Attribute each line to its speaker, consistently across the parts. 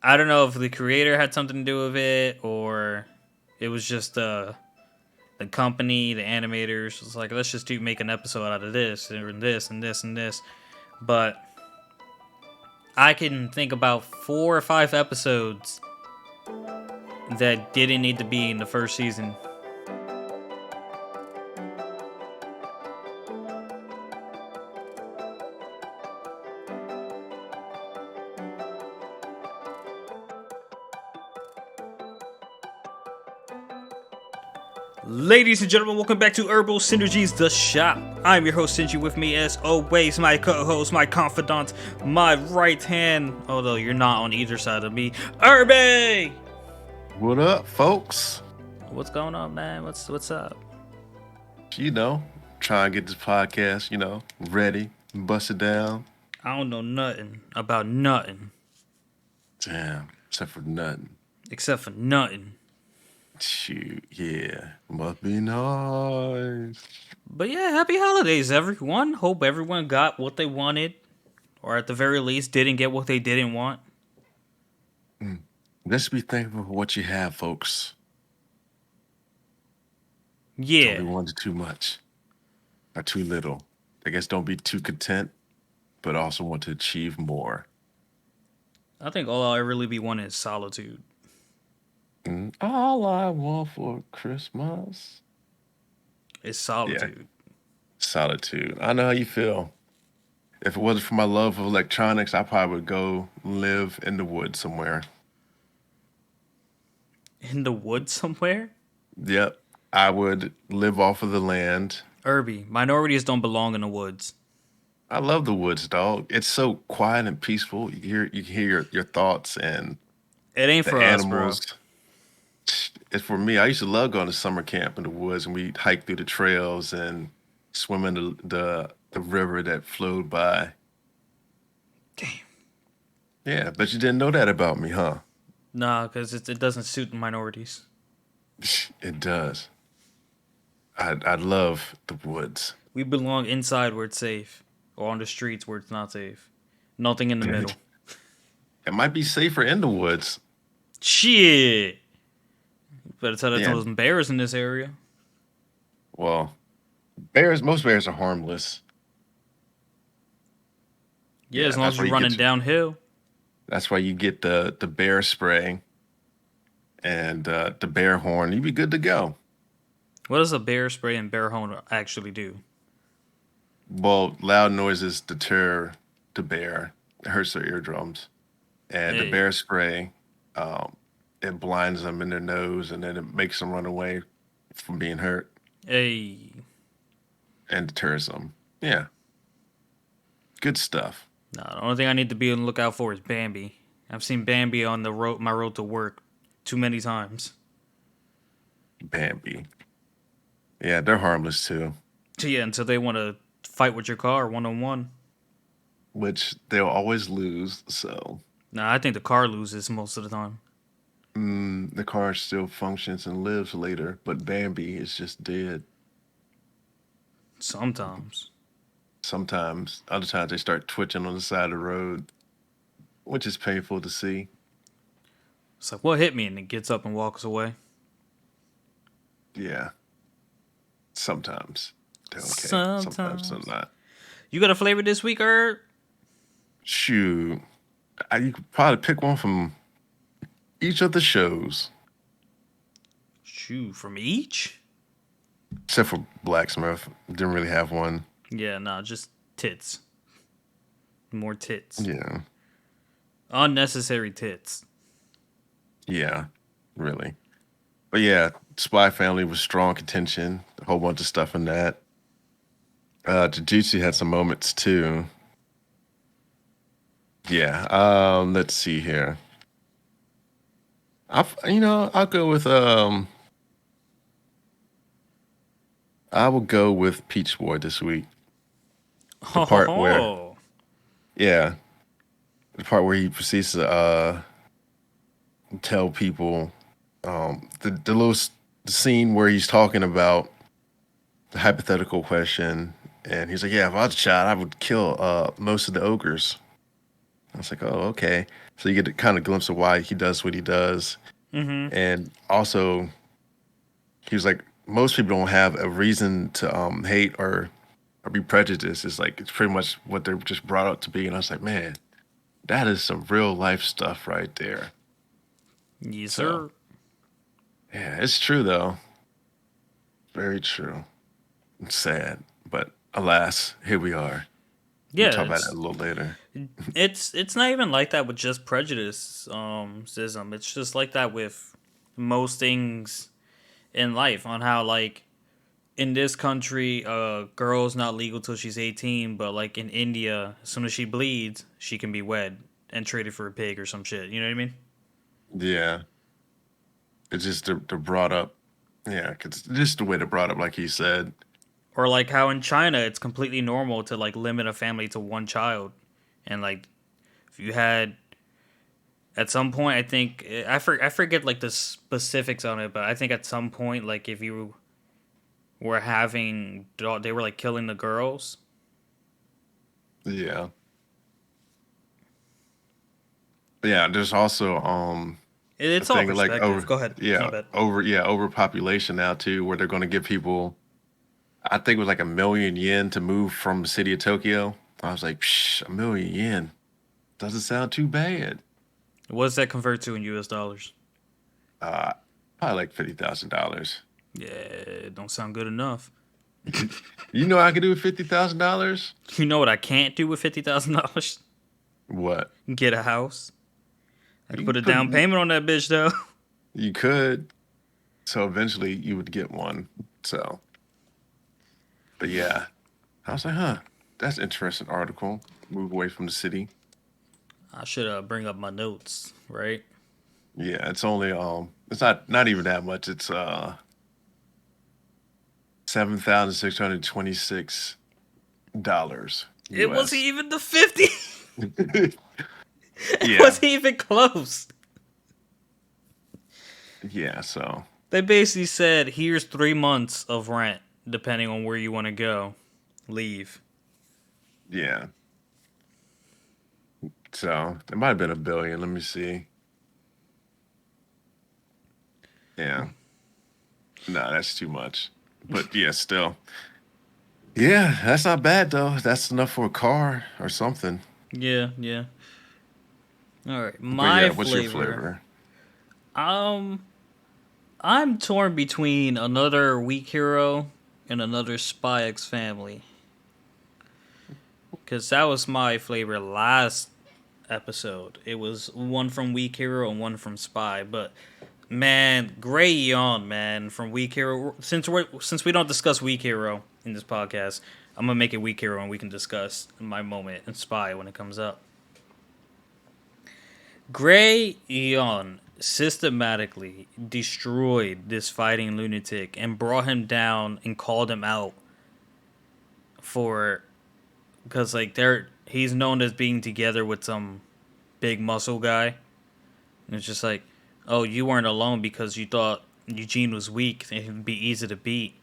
Speaker 1: I don't know if the creator had something to do with it or it was just the company, the animators was like, let's just make an episode out of this and this and this and this. But I can think about 4 or 5 episodes that didn't need to be in the first season. Ladies and gentlemen, welcome back to Irbal Sinergy's The Shop. I'm your host, Sinji. With me, as always, my co-host, my confidant, my right hand, although you're not on either side of me, Irby!
Speaker 2: What up, folks?
Speaker 1: What's going on, man? What's up?
Speaker 2: You know, trying to get this podcast, ready, bust it down.
Speaker 1: I don't know nothing about nothing
Speaker 2: Damn, except for nothing.
Speaker 1: except for nothing.
Speaker 2: Shoot, yeah, must be nice.
Speaker 1: But yeah, happy holidays, everyone. Hope everyone got what they wanted, or at the very least, didn't get what they didn't want.
Speaker 2: Let's be thankful for what you have, folks. Don't be
Speaker 1: Yeah,
Speaker 2: wanting too much or too little. I guess don't be too content, but also want to achieve more.
Speaker 1: I think all I really be wanting is solitude.
Speaker 2: All I want for Christmas.
Speaker 1: It's
Speaker 2: Yeah,
Speaker 1: solitude.
Speaker 2: solitude. I know how you feel. If it wasn't for my love of electronics, I probably would go live in the woods somewhere.
Speaker 1: In the woods somewhere?
Speaker 2: Yep. I would live off of the land.
Speaker 1: Irby, minorities don't belong in the woods.
Speaker 2: I love the woods, dog. It's so quiet and peaceful. You hear your thoughts and
Speaker 1: It ain't
Speaker 2: the
Speaker 1: for us, bro.
Speaker 2: animals. It's for me. I used to love going to summer camp in the woods and we'd hike through the trails and swim in the river that flowed by.
Speaker 1: Damn.
Speaker 2: Yeah, but you didn't know that about me, huh?
Speaker 1: Nah, because it doesn't suit the minorities.
Speaker 2: It does. I love the woods.
Speaker 1: We belong inside where it's safe, or on the streets where it's not safe. Nothing in the middle.
Speaker 2: It might be safer in the woods.
Speaker 1: Shit! Better tell that to
Speaker 2: Yeah.
Speaker 1: those bears in this area.
Speaker 2: Well, most bears are harmless.
Speaker 1: Yeah, as
Speaker 2: Yeah,
Speaker 1: long as
Speaker 2: that's why
Speaker 1: you're
Speaker 2: you
Speaker 1: running
Speaker 2: get
Speaker 1: downhill.
Speaker 2: that's why you get the bear spray and the bear horn. You'd be good to go.
Speaker 1: What does a bear spray and bear horn actually do?
Speaker 2: Well, loud noises deter the bear. It hurts their eardrums. And the
Speaker 1: Hey,
Speaker 2: bear spray, um, it blinds them in their nose, and then it makes them run away from being hurt
Speaker 1: hey.
Speaker 2: and deters them. Yeah, good stuff.
Speaker 1: Nah, the only thing I need to be on the lookout for is Bambi. I've seen Bambi on my road to work too many times.
Speaker 2: Bambi. Yeah, they're harmless too,
Speaker 1: So yeah, until they want to fight with your car 1-on-1.
Speaker 2: which they'll always lose. So
Speaker 1: Nah, I think the car loses most of the time.
Speaker 2: the car still functions and lives later, but Bambi is just dead.
Speaker 1: Sometimes.
Speaker 2: Sometimes, other times they start twitching on the side of the road, which is painful to see.
Speaker 1: It's like, what hit me? And it gets up and walks away.
Speaker 2: Yeah, sometimes they're okay. Sometimes they're
Speaker 1: Sometimes.
Speaker 2: not.
Speaker 1: You got a flavor this week, Herb?
Speaker 2: Shoot, you could probably pick one from each of the shows,
Speaker 1: Shoot, from each?
Speaker 2: except for Blacksmith. Didn't really have one.
Speaker 1: Yeah, nah, just tits. More tits.
Speaker 2: Yeah,
Speaker 1: Unnecessary tits.
Speaker 2: yeah, really. But yeah, Spy Family was strong contention. A whole bunch of stuff in that. Jujutsu had some moments too. Yeah. Let's see here. I'll go with I will go with Peach Boy this week. The
Speaker 1: Ho ho
Speaker 2: part where
Speaker 1: ho.
Speaker 2: yeah, the part where he proceeds to tell people the scene where he's talking about the hypothetical question and he's like, yeah, if I was a child, I would kill most of the ogres. I was like, oh, okay. So you get a kind of glimpse of why he does what he does.
Speaker 1: Mm-hmm.
Speaker 2: And also, he was like, most people don't have a reason to hate or be prejudiced. It's like, it's pretty much what they're just brought up to be. And I was like, man, that is some real life stuff right there.
Speaker 1: Yes,
Speaker 2: So,
Speaker 1: sir.
Speaker 2: yeah, it's true, though. Very true. It's sad. But alas, here we are. We'll
Speaker 1: Yeah,
Speaker 2: talk about that a little later.
Speaker 1: it's not even like that with just prejudice, sism. It's just like that with most things in life. On how like in this country, girl's not legal till she's 18, but like in India, as soon as she bleeds, she can be wed and traded for a pig or some shit. You know what I mean?
Speaker 2: Yeah. It's just the brought up. Yeah, because just the way they brought up, like he said.
Speaker 1: Or like how in China, it's completely normal to like limit a family to one child, and like if you had at some point, I think I forget like the specifics on it, but I think at some point, like if you were having, they were like killing the girls.
Speaker 2: Yeah. Yeah, there's also a
Speaker 1: It's all
Speaker 2: thing like
Speaker 1: perspective. Go ahead. My bad.
Speaker 2: overpopulation now too, where they're going to give people, I think it was like 1 million yen to move from the city of Tokyo. I was like, psh, 1 million yen doesn't sound too bad.
Speaker 1: What does that convert to in U.S. dollars?
Speaker 2: Uh, Probably like $50,000.
Speaker 1: Yeah, it don't sound good enough.
Speaker 2: You know what I could do with $50,000?
Speaker 1: You know what I can't do with $50,000?
Speaker 2: What?
Speaker 1: Get a house. I could
Speaker 2: You
Speaker 1: put a
Speaker 2: put
Speaker 1: down payment on that bitch though.
Speaker 2: you could. So eventually you would get one. So, but yeah, I was like, huh, that's an interesting article. Move away from the city.
Speaker 1: I should bring up my notes, right?
Speaker 2: Yeah, it's only it's not even that much. It's $7,626
Speaker 1: It wasn't
Speaker 2: US.
Speaker 1: even the 50. It
Speaker 2: Yeah.
Speaker 1: wasn't even close.
Speaker 2: Yeah, so
Speaker 1: They basically said, here's 3 months of rent, depending on where you want to go. Leave.
Speaker 2: yeah. So it might have been 1 billion. Let me see. Yeah. No, that's too much. But yeah, still. Yeah, that's not bad though. That's enough for a car or something.
Speaker 1: Yeah, yeah. All right,
Speaker 2: But yeah,
Speaker 1: my
Speaker 2: what's your
Speaker 1: flavor.
Speaker 2: flavor?
Speaker 1: Um, I'm torn between another Weak Hero and another Spy X Family, because that was my flavor last episode. It was one from Weak Hero and one from Spy, but man, Gray Yawn, man, from Weak Hero. Since we don't discuss Weak Hero in this podcast, I'm gonna make it Weak Hero and we can discuss my moment in Spy when it comes up. Gray Yawn systematically destroyed this fighting lunatic and brought him down and called him out for, because like he's known as being together with some big muscle guy. And it's just like, oh, you weren't alone because you thought Eugene was weak and he'd be easy to beat.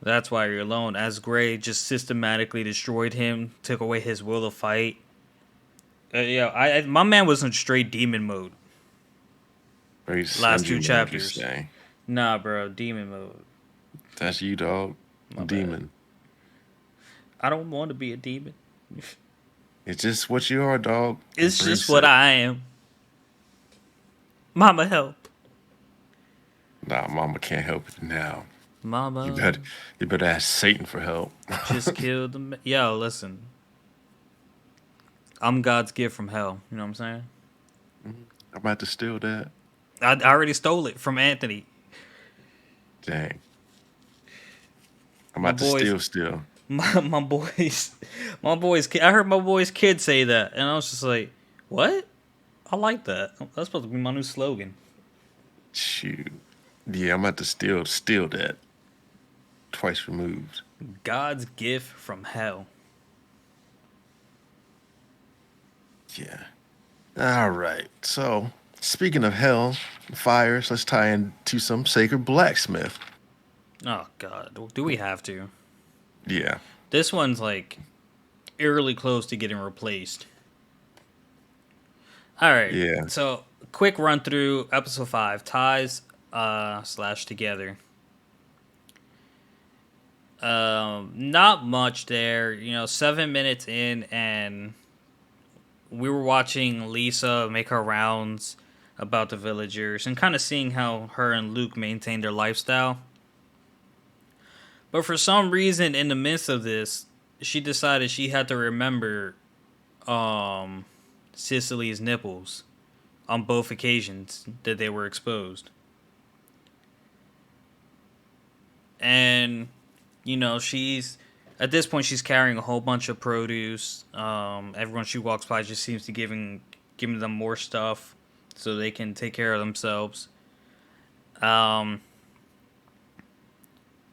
Speaker 1: That's why you're alone. As Gray just systematically destroyed him, took away his will to fight. Yeah, my man was in straight demon mode
Speaker 2: Very
Speaker 1: last two
Speaker 2: Senju mode, you
Speaker 1: chapters.
Speaker 2: say.
Speaker 1: Nah, bro, demon mode.
Speaker 2: That's you, dog.
Speaker 1: My bad.
Speaker 2: Demon.
Speaker 1: I don't want to be a demon.
Speaker 2: It's just what you are, dog.
Speaker 1: It's just
Speaker 2: Embrace
Speaker 1: what
Speaker 2: it.
Speaker 1: I am. Mama, help.
Speaker 2: Nah, mama can't help it now. You
Speaker 1: Mama,
Speaker 2: better you better ask Satan for help.
Speaker 1: just killed the Yo, listen. I'm God's gift from hell. You know what I'm saying?
Speaker 2: I'm about to steal that.
Speaker 1: I already stole it from Anthony.
Speaker 2: Dang. I'm
Speaker 1: My
Speaker 2: about to
Speaker 1: boys,
Speaker 2: steal still.
Speaker 1: my boys, my boys. I heard my boys' kid say that, and I was just like, "What? I like that. That's supposed to be my new slogan."
Speaker 2: Shoot. Yeah, I'm about to steal that. Twice removed.
Speaker 1: God's gift from hell.
Speaker 2: Yeah. All right. So speaking of hell, fires, let's tie into some sacred blacksmith.
Speaker 1: Oh God, do we have to?
Speaker 2: Yeah.
Speaker 1: This one's like eerily close to getting replaced. All right.
Speaker 2: Yeah.
Speaker 1: So, quick run through episode 5 ties slash together. Not much there. 7 minutes in, and we were watching Lisa make her rounds about the villagers and kind of seeing how her and Luke maintain their lifestyle. But for some reason, in the midst of this, she decided she had to remember um, Cicely's nipples on both occasions that they were exposed. And, she's at this point she's carrying a whole bunch of produce. Everyone she walks by just seems to giving them more stuff so they can take care of themselves. Um,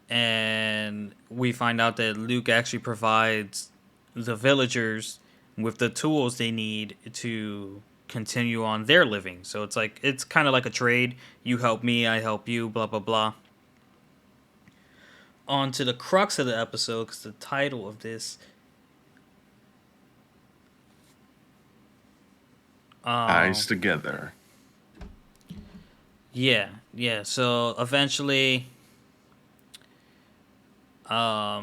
Speaker 1: and we find out that Luke actually provides the villagers with the tools they need to continue on their living. So it's kind of like a trade. You help me, I help you, blah blah blah. On to the crux of the episode, because the title of this,
Speaker 2: Eyes
Speaker 1: um,
Speaker 2: together.
Speaker 1: yeah. So eventually,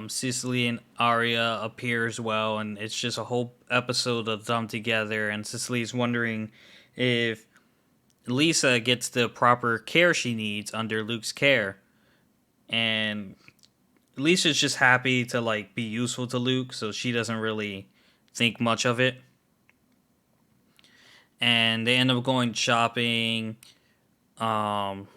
Speaker 1: Cicely and Arya appear as well, and it's just a whole episode of them together. And Cicely's wondering if Lisa gets the proper care she needs under Luke's care, and Lisa's just happy to like be useful to Luke, so she doesn't really think much of it. And they end up going shopping. Um,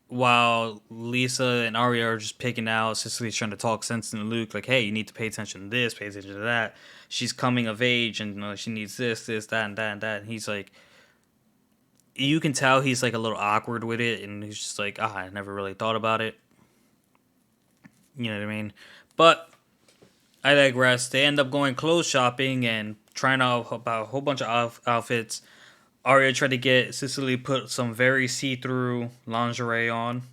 Speaker 1: while Lisa and Arya are just picking out, Cicely's trying to talk sense into Luke, like, "Hey, you need to pay attention to this, pay attention to that." She's coming of age, and she needs this, that, and that, and that. And he's like, you can tell he's like a little awkward with it, and he's just like, I never really thought about it. You know what I mean? But I digress. They end up going clothes shopping and trying out about a whole bunch of outfits. Arya tried to get Cicely put some very see-through lingerie on.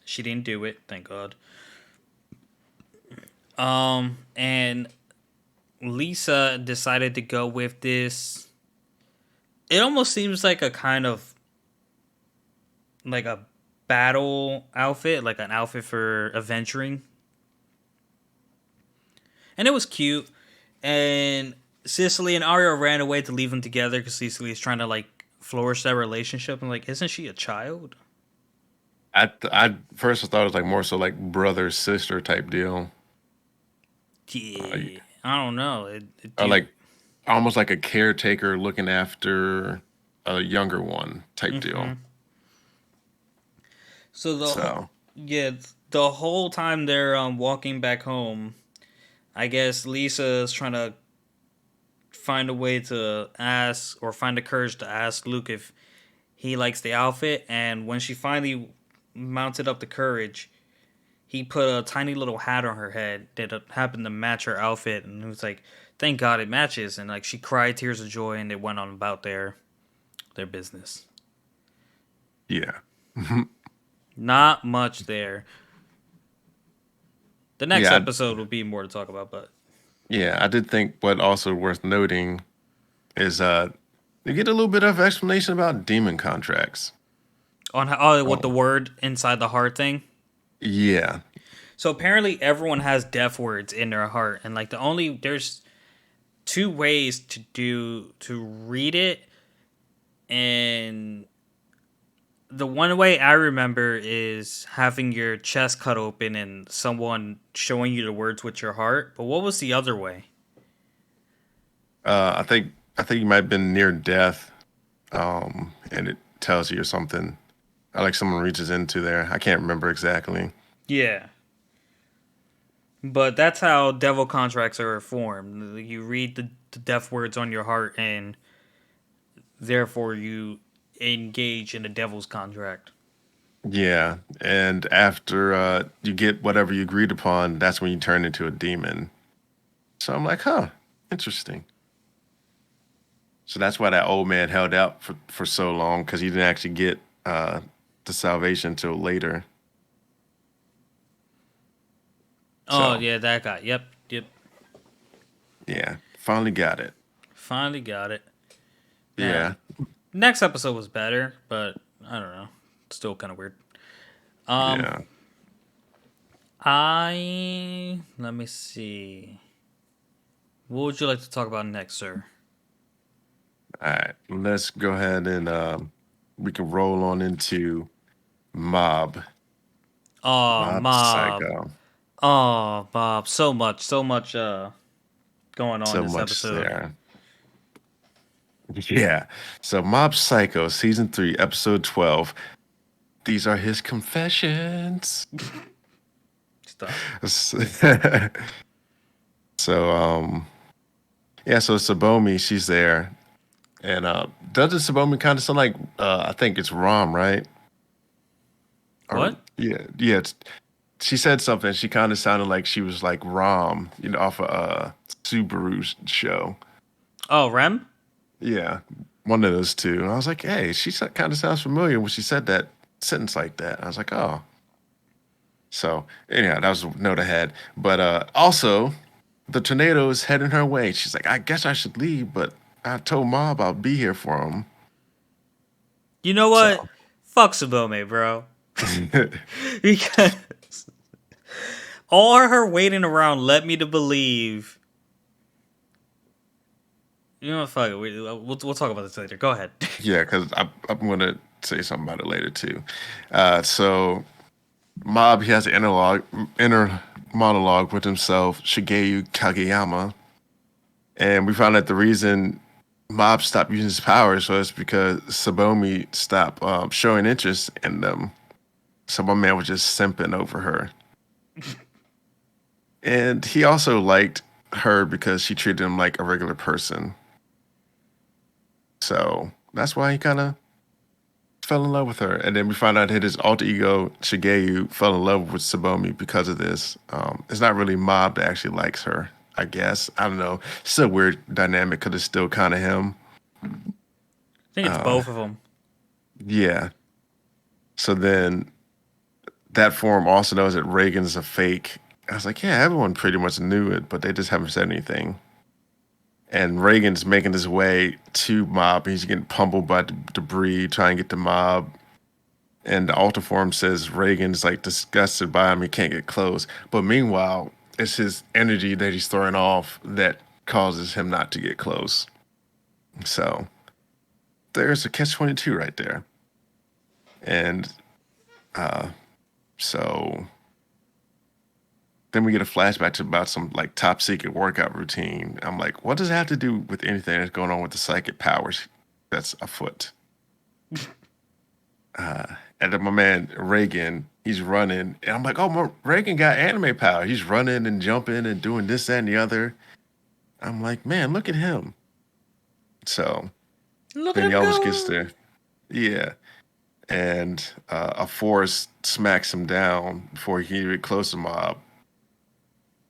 Speaker 1: She didn't do it, thank God. And Lisa decided to go with this. It almost seems like a kind of like a battle outfit, like an outfit for adventuring. And it was cute. And Cicely and Arya ran away to leave them together because Cicely is trying to like flourish that relationship. And like, isn't she a child?
Speaker 2: I first thought it was like more so like brother sister type deal,
Speaker 1: Yeah, I don't know.
Speaker 2: or
Speaker 1: Do
Speaker 2: like almost like a caretaker looking after a younger one type deal.
Speaker 1: so
Speaker 2: So
Speaker 1: yeah, the whole time they're walking back home, I guess Lisa is trying to find a way to ask or find the courage to ask Luke if he likes the outfit. And when she finally mounted up the courage, he put a tiny little hat on her head that happened to match her outfit, and it was like, thank God it matches. And like she cried tears of joy, and they went on about their business.
Speaker 2: yeah,
Speaker 1: Not much there. The next
Speaker 2: yeah,
Speaker 1: episode will be more to talk about, but
Speaker 2: yeah. I did think what also worth noting is you get a little bit of explanation about demon contracts.
Speaker 1: on how, what the
Speaker 2: Oh,
Speaker 1: word inside the heart thing.
Speaker 2: yeah,
Speaker 1: So apparently everyone has death words in their heart, and like there's two ways to read it, and the one way I remember is having your chest cut open and someone showing you the words with your heart. But what was the other way?
Speaker 2: I think you might have been near death, and it tells you or something. I like someone reaches into there. I can't remember exactly.
Speaker 1: Yeah. But that's how devil contracts are formed. You read the death words on your heart, and therefore you engage in the devil's contract.
Speaker 2: Yeah, and after you get whatever you agreed upon, that's when you turn into a demon. So I'm like, huh, interesting. So that's why that old man held out for so long because he didn't actually get the salvation until later.
Speaker 1: Oh
Speaker 2: So
Speaker 1: yeah, that guy. Yep.
Speaker 2: yeah, finally got it.
Speaker 1: Finally got it. Yeah.
Speaker 2: Yeah,
Speaker 1: Next episode was better, but I don't know. Still kind of weird. Um,
Speaker 2: yeah.
Speaker 1: I let me see. What would you like to talk about next, sir?
Speaker 2: All right, let's go ahead and we can roll on into Mob.
Speaker 1: Oh,
Speaker 2: Mob
Speaker 1: Mob.
Speaker 2: Psycho.
Speaker 1: Oh, Bob. So much going on
Speaker 2: So
Speaker 1: this
Speaker 2: much
Speaker 1: episode.
Speaker 2: there. Yeah. So Mob Psycho, season 3, episode 12. These are his confessions.
Speaker 1: Stop.
Speaker 2: so yeah, so Sabomi, she's there. And doesn't Sabomi kind of sound like I think it's Rom, right? Or
Speaker 1: What?
Speaker 2: yeah, yeah. She said something. She kind of sounded like she was like Rom, off a Subaru show.
Speaker 1: Oh, Rem?
Speaker 2: Yeah, one of those two. And I was like, hey, she kind of sounds familiar when she said that sentence like that. I was like, oh. So anyhow, that was a note ahead. But also, the tornado is heading her way. She's like, I guess I should leave, but I told Mob I'll be here for him.
Speaker 1: You know what?
Speaker 2: So
Speaker 1: Fuck Sabome, bro. Because all her waiting around led me to believe. You know what? Fuck it. We'll talk about this later. Go ahead.
Speaker 2: yeah, because I'm gonna say something about it later too. So Mob, he has an inner monologue with himself, Shigeru Kageyama, and we found out the reason Mob stopped using his powers was because Sabomi stopped showing interest in them. So my man was just simping over her, and he also liked her because she treated him like a regular person. So that's why he kind of fell in love with her. And then we find out that his alter ego, Shigeru, fell in love with Sabomi because of this. It's not really Mob that actually likes her, I guess. I don't know. It's still a weird dynamic because it's still kind of him.
Speaker 1: I think it's
Speaker 2: Uh,
Speaker 1: both of them.
Speaker 2: yeah. So then that form also knows that Reagan's a fake. I was like, yeah, everyone pretty much knew it, but they just haven't said anything. And Reagan's making his way to Mob. He's getting pummeled by debris, trying to get to Mob. And the altar form says Reagan's like disgusted by him. He can't get close. But meanwhile, it's his energy that he's throwing off that causes him not to get close. So there's a catch 22 right there. And so then we get a flashback to about some like top secret workout routine. I'm like, what does it have to do with anything that's going on with the psychic powers that's afoot? And then my man Reagan, he's running, and I'm like, oh, Reagan got anime power. He's running and jumping and doing this, that, and the other. I'm like, man, look at him. So
Speaker 1: Look at
Speaker 2: then he
Speaker 1: him
Speaker 2: almost gets
Speaker 1: go.
Speaker 2: there. Yeah. And a force smacks him down before he can even get close to Mob.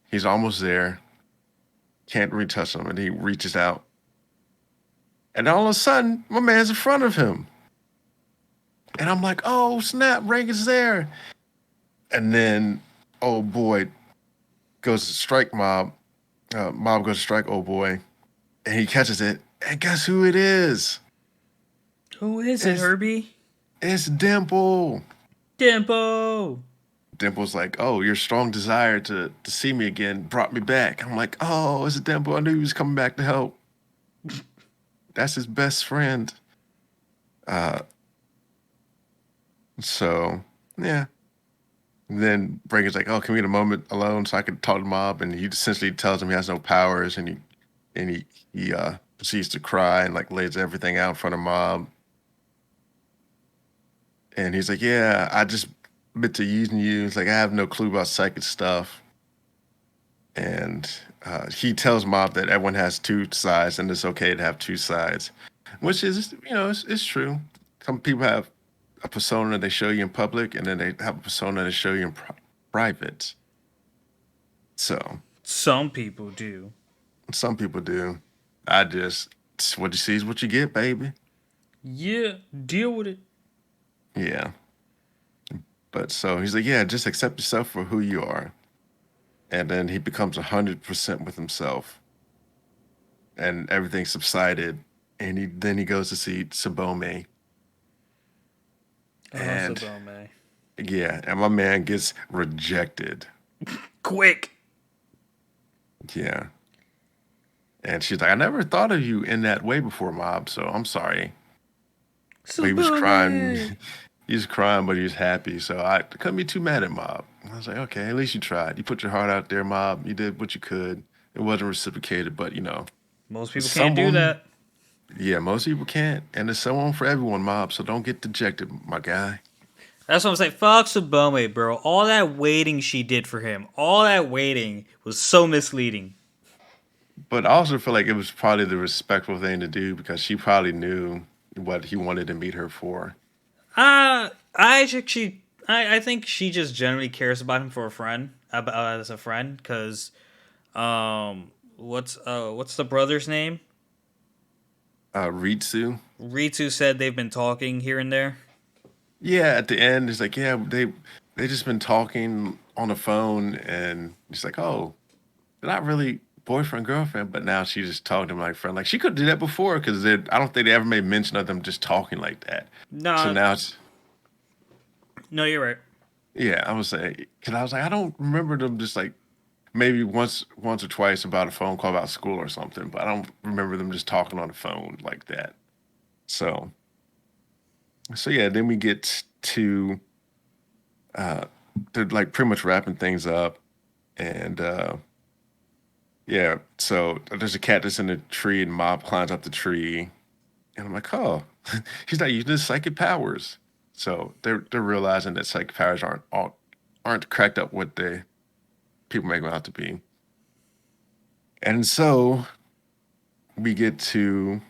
Speaker 2: He's almost there. Can't retouch him. And he reaches out. And all of a sudden, my man's in front of him. And I'm like, oh, snap, Reagan's there. And then, oh boy, goes to strike Mob. Mob goes to strike old boy, and he catches it. And guess who it is?
Speaker 1: Who is it,
Speaker 2: It's
Speaker 1: Herbie?
Speaker 2: it's Dimple.
Speaker 1: Dimpo.
Speaker 2: Dimple's like, oh, your strong desire to see me again brought me back. I'm like, oh, it's Dimple. I knew he was coming back to help. That's his best friend. Uh, so yeah. And then Reagan's like, oh, can we get a moment alone so I can talk to Mob? And he essentially tells him he has no powers, and he proceeds to cry and like lays everything out in front of Mob. And he's like, yeah, I just admit to using you. It's like, I have no clue about psychic stuff. And he tells Mob that everyone has two sides and it's okay to have two sides, which is, it's true. Some people have a persona they show you in public and then they have a persona they show you in private. So
Speaker 1: Some people do.
Speaker 2: some people do. I just, what you see is what you get, baby.
Speaker 1: Yeah, deal with it.
Speaker 2: Yeah. But so he's like, yeah, just accept yourself for who you are. And then he becomes 100% with himself, and everything subsided. and he goes to see Sabome,
Speaker 1: Oh,
Speaker 2: and
Speaker 1: Sabome.
Speaker 2: yeah, and my man gets rejected.
Speaker 1: Quick.
Speaker 2: Yeah, and she's like, I never thought of you in that way before, Mob. So I'm sorry, but he was crying.
Speaker 1: Sabome.
Speaker 2: He was crying, but he was happy. So I couldn't be too mad at Mob. I was like, okay, at least you tried. You put your heart out there, Mob. You did what you could. It wasn't reciprocated, but
Speaker 1: Most people can't do
Speaker 2: someone.
Speaker 1: that.
Speaker 2: Yeah, most people can't, and there's someone for everyone, Mob. So don't get dejected, my guy.
Speaker 1: That's what I'm saying. Fuck Sabome, bro. All that waiting she did for him, all that waiting was so misleading.
Speaker 2: But I also feel like it was probably the respectful thing to do because she probably knew what he wanted to meet her for.
Speaker 1: I think she just generally cares about him for a friend, about as a friend, because what's the brother's name?
Speaker 2: Ritsu.
Speaker 1: Ritu said they've been talking here and there.
Speaker 2: Yeah, at the end, it's like, yeah, they just been talking on the phone, and it's like, oh, they're not really boyfriend girlfriend, but now she just talked to him like friend. Like she could do that before because I don't think they ever made mention of them just talking like that. So
Speaker 1: No,
Speaker 2: now it's
Speaker 1: no, you're right.
Speaker 2: yeah, I was saying because I was like, I don't remember them just like maybe once or twice about a phone call about school or something, but I don't remember them just talking on the phone like that. So so yeah, then we get to uh they're like pretty much wrapping things up and yeah, so there's a cat that's in a tree and Mob climbs up the tree and I'm like, oh, he's not using his psychic powers. So they're realizing that psychic powers aren't cracked up what they people make them out to be. And so we get to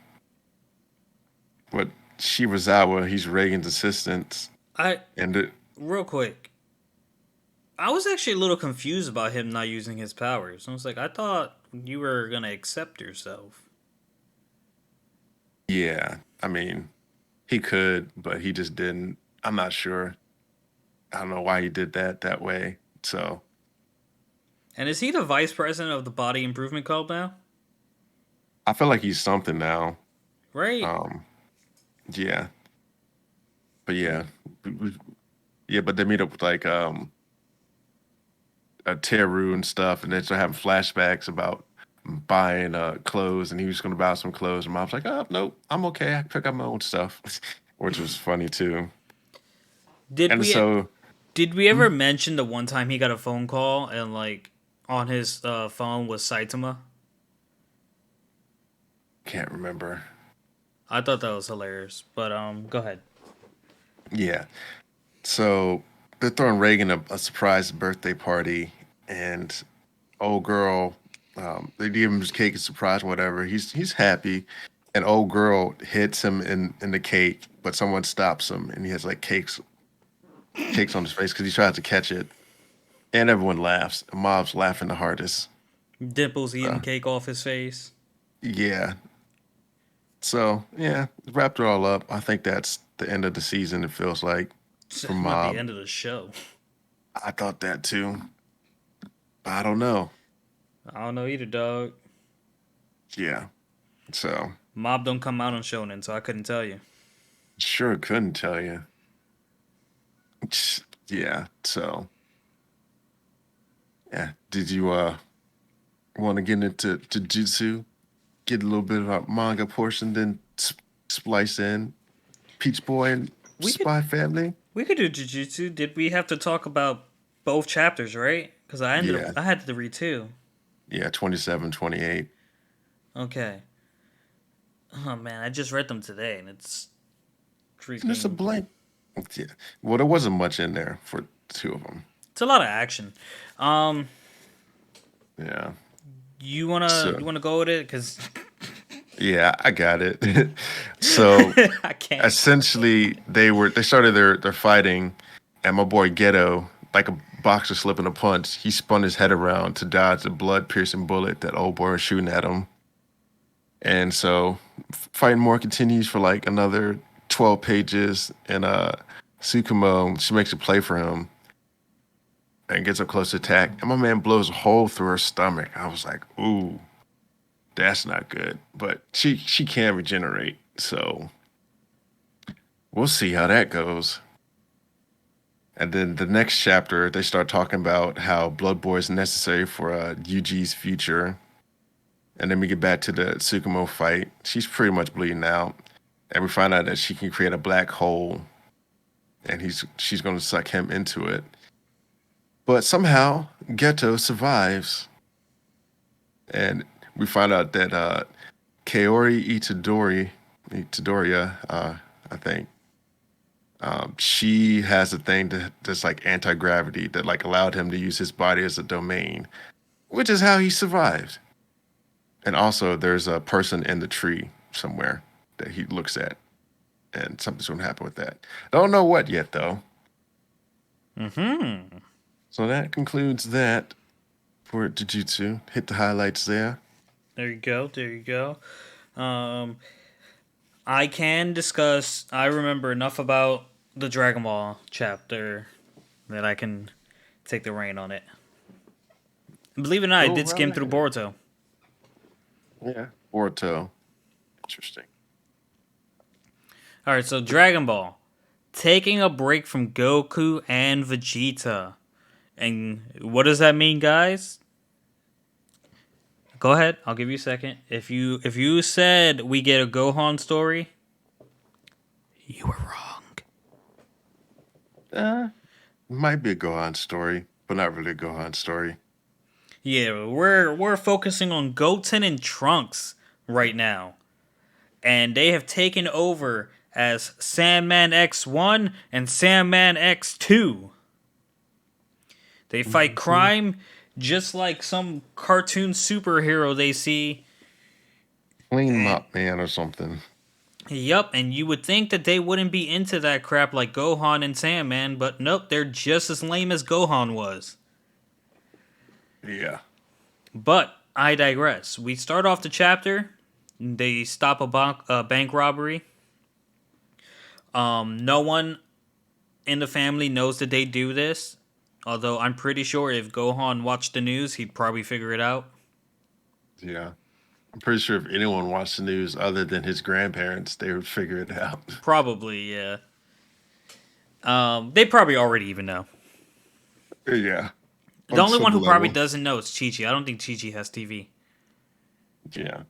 Speaker 2: what Shirazawa, he's Reagan's assistant,
Speaker 1: I
Speaker 2: and it
Speaker 1: real quick. I was actually a little confused about him not using his powers. I was like, I thought you were gonna accept yourself.
Speaker 2: yeah, I mean, he could, but he just didn't. I'm not sure. I don't know why he did that way. So
Speaker 1: And is he the vice president of the Body Improvement Club now?
Speaker 2: I feel like he's something now.
Speaker 1: Right?
Speaker 2: Um, yeah, but yeah, yeah, but they meet up with like a Teru and stuff, and then start having flashbacks about buying clothes, and he was going to buy some clothes, and Mom's like, "Oh, nope, I'm okay. I can pick up my own stuff," which was funny too.
Speaker 1: Did
Speaker 2: And
Speaker 1: we
Speaker 2: so,
Speaker 1: did we
Speaker 2: hmm,
Speaker 1: ever mention the one time he got a phone call and like on his phone was Saitama?
Speaker 2: can't remember.
Speaker 1: I thought that was hilarious. But go ahead.
Speaker 2: Yeah, so they're throwing Reagan a surprise birthday party, and old girl, they give him his cake and surprise, whatever. He's happy, and old girl hits him in the cake, but someone stops him, and he has like cakes on his face because he tries to catch it, and everyone laughs. Mob's laughing the hardest.
Speaker 1: Dimples eating
Speaker 2: Uh,
Speaker 1: cake off his face.
Speaker 2: yeah. So yeah, wrapped it all up. I think that's the end of the season. It feels like for
Speaker 1: Not the
Speaker 2: Mob.
Speaker 1: end of the show.
Speaker 2: I thought that too. But I don't know.
Speaker 1: I don't know either, dog.
Speaker 2: Yeah. So
Speaker 1: Mob don't come out on Shonen, so I couldn't tell you.
Speaker 2: sure couldn't tell you. Yeah. So yeah. Did you want to get into Jujutsu? Get a little bit of our manga portion, then splice in Peach Boy and
Speaker 1: We could
Speaker 2: Spy Family.
Speaker 1: we could do Jujutsu. Did we have to talk about both chapters, right? Because
Speaker 2: Yeah.
Speaker 1: I had to read two.
Speaker 2: Yeah. 27, 28.
Speaker 1: Okay. Oh man, I just read them today, and it's
Speaker 2: And it's a
Speaker 1: freaking.
Speaker 2: blank. Yeah. Well, there wasn't much in there for two of them.
Speaker 1: It's a lot of action. Um,
Speaker 2: Yeah.
Speaker 1: you
Speaker 2: So
Speaker 1: wanna go with it? Cause
Speaker 2: yeah, I got it. So
Speaker 1: I can't.
Speaker 2: essentially, they started their fighting, and my boy Ghetto, like a boxer slipping a punch, he spun his head around to dodge the blood piercing bullet that old boy was shooting at him. And so fighting more continues for like another 12 pages, and Sukumo, she makes a play for him and gets a close attack, and my man blows a hole through her stomach. I was like, ooh, That's not good. But she can regenerate, so we'll see how that goes. And then the next chapter, they start talking about how Blood Boy is necessary for Yuji's future. And then we get back to the Tsukumo fight. She's pretty much bleeding out, and we find out that she can create a black hole, and she's going to suck him into it. But somehow Geto survives, and we find out that Kaori Itadoria, I think, she has a thing that's like anti gravity that like allowed him to use his body as a domain, which is how he survived. And also, there's a person in the tree somewhere that he looks at, and something's going to happen with that. Don't know what yet, though.
Speaker 1: Mm-hmm.
Speaker 2: So that concludes that for Jujutsu. Hit the highlights there.
Speaker 1: There you go. There you go. Um, I can discuss. I remember enough about the Dragon Ball chapter that I can take the reign on it. Believe it or not, I
Speaker 2: Go
Speaker 1: did
Speaker 2: right
Speaker 1: skim through
Speaker 2: ahead.
Speaker 1: Boruto.
Speaker 2: Yeah. Boruto. Interesting.
Speaker 1: All right, so Dragon Ball taking a break from Goku and Vegeta, and what does that mean, guys? Go ahead. I'll give you a second. If you said we get a Gohan story, you were wrong.
Speaker 2: Might be a Gohan story, but not really a Gohan story.
Speaker 1: Yeah, we're focusing on Goten and Trunks right now, and they have taken over as Sandman X1 and Sandman X2. They fight
Speaker 2: Mhm.
Speaker 1: crime just like some cartoon superhero they see.
Speaker 2: Clean
Speaker 1: And
Speaker 2: Mop Man or something.
Speaker 1: yup, and you would think that they wouldn't be into that crap like Gohan and Sandman, but nope, they're just as lame as Gohan was.
Speaker 2: Yeah.
Speaker 1: But I digress. We start off the chapter. They stop a bank robbery. No one in the family knows that they do this. Although I'm pretty sure if Gohan watched the news, he'd probably figure it out.
Speaker 2: Yeah. I'm pretty sure if anyone watched the news other than his grandparents, they would figure it out.
Speaker 1: Probably, yeah. They probably already even know.
Speaker 2: Yeah.
Speaker 1: The
Speaker 2: On
Speaker 1: only one
Speaker 2: some
Speaker 1: who probably
Speaker 2: level.
Speaker 1: doesn't know is Chi Chi. I don't think Chi Chi has TV,
Speaker 2: Yeah.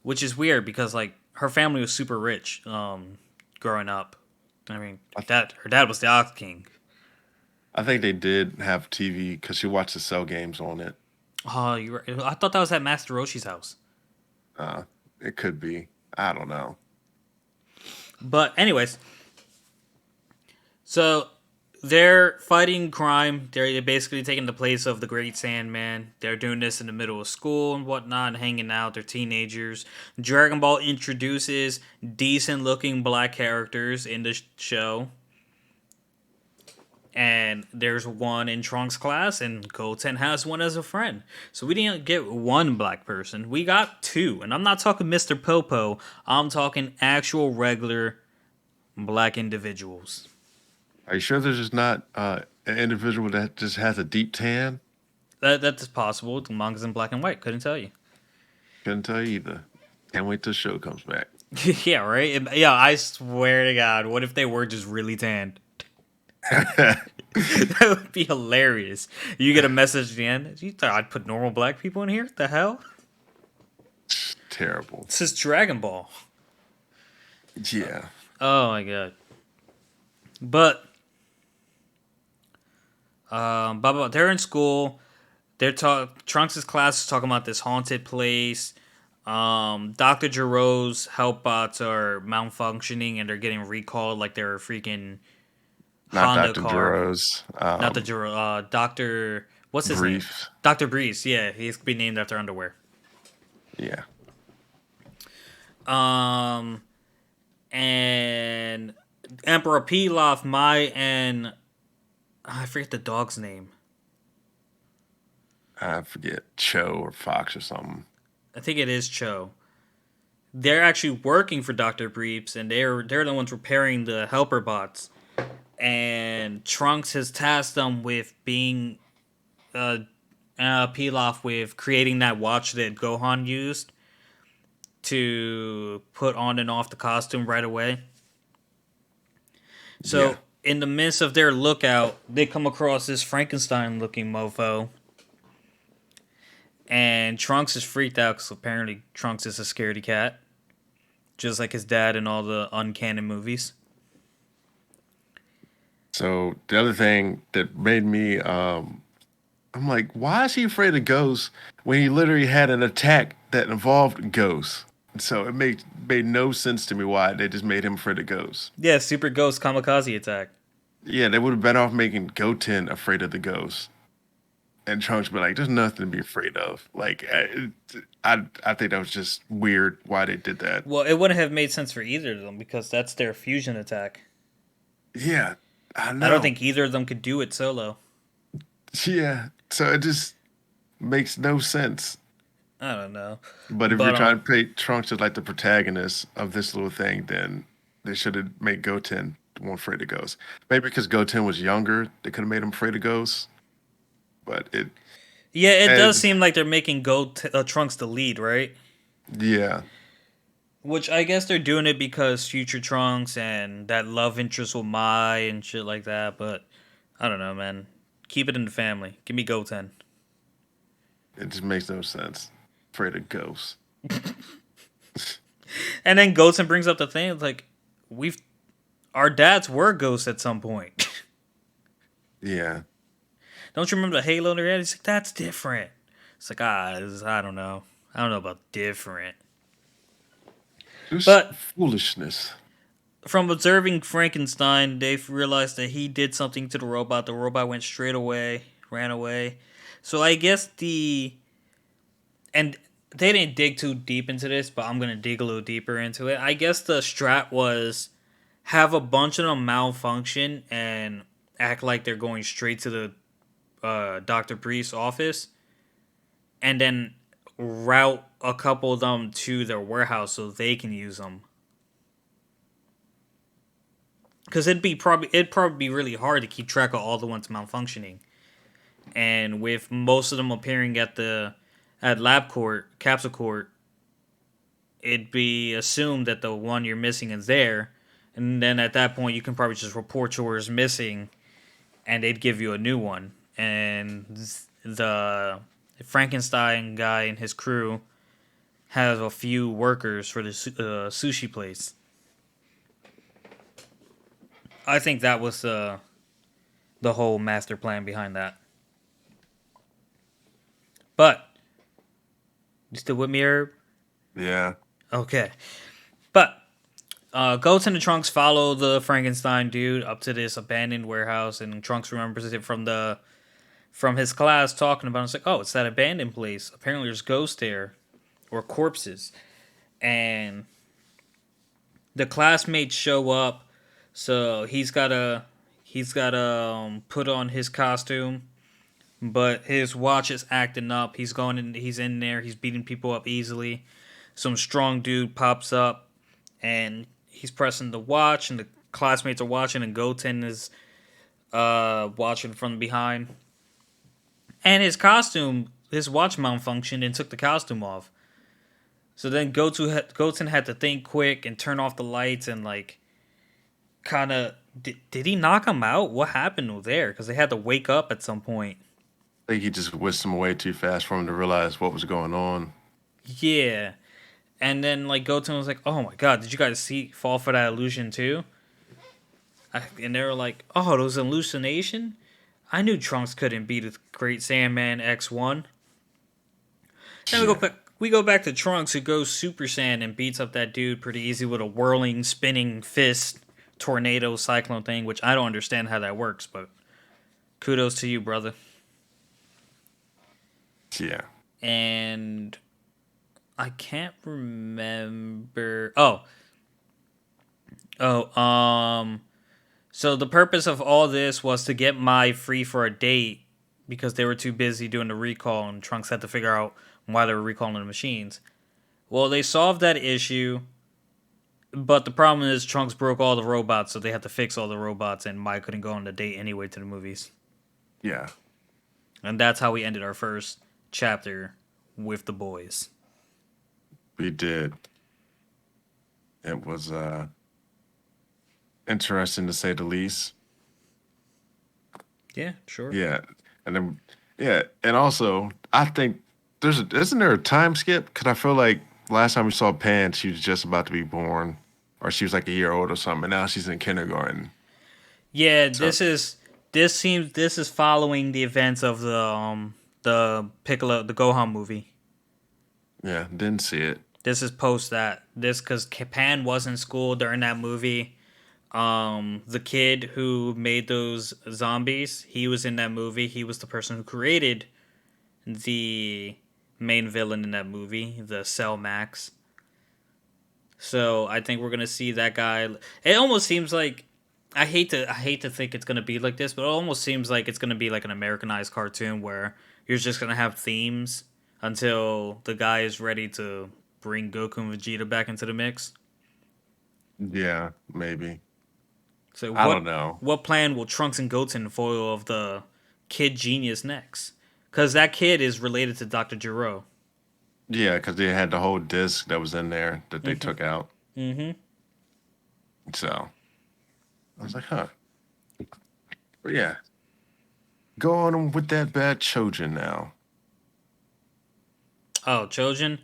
Speaker 1: which is weird because like her family was super rich growing up. I mean,
Speaker 2: I,
Speaker 1: her dad was the Ox King.
Speaker 2: I think they did have TV because she watched the cell games on it.
Speaker 1: Oh, you right. I thought that was at Master Roshi's house.
Speaker 2: Uh, it could be. I don't know.
Speaker 1: But anyways, so they're fighting crime. They're basically taking the place of the Great Sandman. They're doing this in the middle of school and whatnot, hanging out. They're teenagers. Dragon Ball introduces decent looking black characters in the show. And there's one in Trunks' class, and Goten has one as a friend. So we didn't get one black person. We got two. And I'm not talking Mr. Popo. I'm talking actual regular black individuals.
Speaker 2: Are you sure there's just not an individual that just has a deep tan?
Speaker 1: That's possible. The manga's in black and white. Couldn't tell you.
Speaker 2: Couldn't tell you either. Can't wait till the show comes back.
Speaker 1: Yeah, right? Yeah, I swear to God, what if they were just really tanned? That would be hilarious. You get a message at the end. You thought I'd put normal black people in here? The hell?
Speaker 2: Terrible.
Speaker 1: This is Dragon Ball.
Speaker 2: Yeah.
Speaker 1: Oh my God. But, they're in school. Trunks' class is talking about this haunted place. Dr. Giro's help bots are malfunctioning and they're getting recalled like they're a freaking
Speaker 2: Not
Speaker 1: Honda
Speaker 2: Dr.
Speaker 1: car.
Speaker 2: Duros.
Speaker 1: Not the Jiro. Doctor. What's his name?
Speaker 2: Brief.
Speaker 1: Doctor Breeze. Yeah, he's been named after underwear.
Speaker 2: Yeah.
Speaker 1: Um, and Emperor Pilaf, Mai, and I forget the dog's name.
Speaker 2: I forget. Cho or Fox or something.
Speaker 1: I think it is Cho. They're actually working for Doctor Breeze, and they're the ones repairing the helper bots. And Trunks has tasked them with being Pilaf with creating that watch that Gohan used to put on and off the costume right away.
Speaker 2: Yeah.
Speaker 1: So in the midst of their lookout, they come across this Frankenstein-looking mofo, and Trunks is freaked out because apparently Trunks is a scaredy cat, just like his dad in all the uncanon movies.
Speaker 2: So the other thing that made me, I'm like, why is he afraid of ghosts when he literally had an attack that involved ghosts? So it made no sense to me why they just made him afraid of ghosts.
Speaker 1: Yeah, Super Ghost Kamikaze Attack.
Speaker 2: Yeah, they would have been off making Goten afraid of the ghosts, and Trunks be like, "There's nothing to be afraid of." Like, I think that was just weird why they did that.
Speaker 1: Well, it wouldn't have made sense for either of them because that's their fusion attack.
Speaker 2: Yeah, I
Speaker 1: I don't
Speaker 2: know.
Speaker 1: think either of them could do it solo.
Speaker 2: Yeah, so it just makes no sense.
Speaker 1: I don't know.
Speaker 2: But if you're
Speaker 1: But
Speaker 2: trying to paint Trunks as like the protagonist of this little thing, then they should have made Goten the one afraid of ghosts. Maybe because Goten was younger, they could have made him afraid of ghosts. But
Speaker 1: yeah, it does
Speaker 2: and
Speaker 1: seem like they're making Trunks the lead, right?
Speaker 2: yeah,
Speaker 1: Which I guess they're doing it because future Trunks and that love interest with Mai and shit like that. But I don't know, man. Keep it in the family. Give me Goten.
Speaker 2: it just makes no sense. Afraid of ghosts.
Speaker 1: And then Goten brings up the thing it's like we've our dads were ghosts at some point.
Speaker 2: Yeah,
Speaker 1: Don't you remember the halo in their head? He's like, that's different. It's like, I don't know. I don't know about different.
Speaker 2: just
Speaker 1: But
Speaker 2: foolishness.
Speaker 1: from observing Frankenstein, they've realized that he did something to the robot. The robot went straight away, ran away. So I guess and they didn't dig too deep into this, but I'm gonna dig a little deeper into it. I guess the strat was have a bunch of them malfunction and act like they're going straight to the Dr. Priest's office, and then route a couple of them to their warehouse so they can use them. Because it'd probably be really hard to keep track of all the ones malfunctioning, and with most of them appearing at lab court, capsule court, it'd be assumed that the one you're missing is there, and then at that point you can probably just report yours missing, and they'd give you a new one. And the Frankenstein guy and his crew have a few workers for the sushi place. I think that was the whole master plan behind that. But you still with me, Herb?
Speaker 2: Yeah,
Speaker 1: Okay. But Goten and Trunks follow the Frankenstein dude up to this abandoned warehouse, and Trunks remembers it from his class talking about it. It's like, oh, it's that abandoned place. Apparently, there's ghosts there or corpses, and the classmates show up. So he's got to put on his costume, but his watch is acting up. He's going in. He's in there. He's beating people up easily. Some strong dude pops up, and he's pressing the watch, and the classmates are watching, and Goten is watching from behind. And his watch malfunctioned and took the costume off. So then Goten had to think quick and turn off the lights and like kind of did he knock him out? What happened there? Because they had to wake up at some point.
Speaker 2: I think he just whisked him away too fast for him to realize what was going on.
Speaker 1: Yeah, and then like Goten was like, "Oh my god, did you guys fall for that illusion too?" And they were like, "Oh, it was an hallucination." I knew Trunks couldn't beat the Great Sandman X1. Then
Speaker 2: Yeah,
Speaker 1: we go back to Trunks, who goes Super Saiyan and beats up that dude pretty easy with a whirling, spinning fist tornado cyclone thing, which I don't understand how that works, but kudos to you, brother.
Speaker 2: yeah.
Speaker 1: And I can't remember. So the purpose of all this was to get Mai free for a date because they were too busy doing the recall, and Trunks had to figure out why they were recalling the machines. Well, they solved that issue, but the problem is Trunks broke all the robots, so they had to fix all the robots, and Mai couldn't go on the date anyway to the movies.
Speaker 2: Yeah.
Speaker 1: And that's how we ended our first chapter with the boys.
Speaker 2: We did. It was interesting to say the least.
Speaker 1: Yeah, sure.
Speaker 2: Yeah, and then yeah, and also I think isn't there a time skip? Because I feel like last time we saw Pan, she was just about to be born, or she was like a year old or something. And now she's in kindergarten.
Speaker 1: Yeah,
Speaker 2: So
Speaker 1: this is following the events of the Piccolo the Gohan movie.
Speaker 2: yeah, didn't see it.
Speaker 1: This is post that. This because Pan was in school during that movie. The kid who made those zombies, he was in that movie. He was the person who created the main villain in that movie, the Cell Max. So I think we're gonna see that guy. It almost seems like I hate to think it's gonna be like this, but it almost seems like it's gonna be like an Americanized cartoon where you're just gonna have themes until the guy is ready to bring Goku and Vegeta back into the mix.
Speaker 2: Yeah, maybe.
Speaker 1: So
Speaker 2: I don't know.
Speaker 1: what plan will Trunks and Goten foil of the kid genius next? Because that kid is related to Dr. Gero.
Speaker 2: Yeah, because they had the whole disc that was in there that they
Speaker 1: Mm-hmm.
Speaker 2: took out.
Speaker 1: Mm-hmm.
Speaker 2: So I was like, huh. But yeah, go on with that bad Chojin now.
Speaker 1: Oh, Chojin.
Speaker 2: Yeah,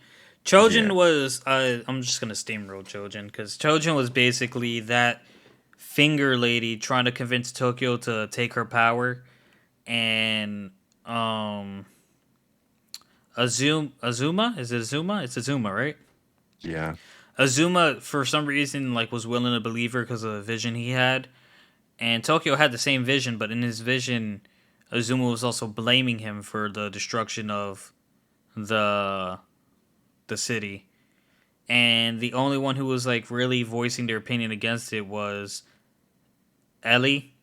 Speaker 1: Chojin was. I'm just gonna steamroll Chojin because Chojin was basically that finger lady trying to convince Tokyo to take her power, and um, Azuma is it Azuma? It's Azuma, right?
Speaker 2: yeah,
Speaker 1: Azuma for some reason like was willing to believe her because of the vision he had, and Tokyo had the same vision, but in his vision, Azuma was also blaming him for the destruction of the the city. And the only one who was like really voicing their opinion against it was Ellie.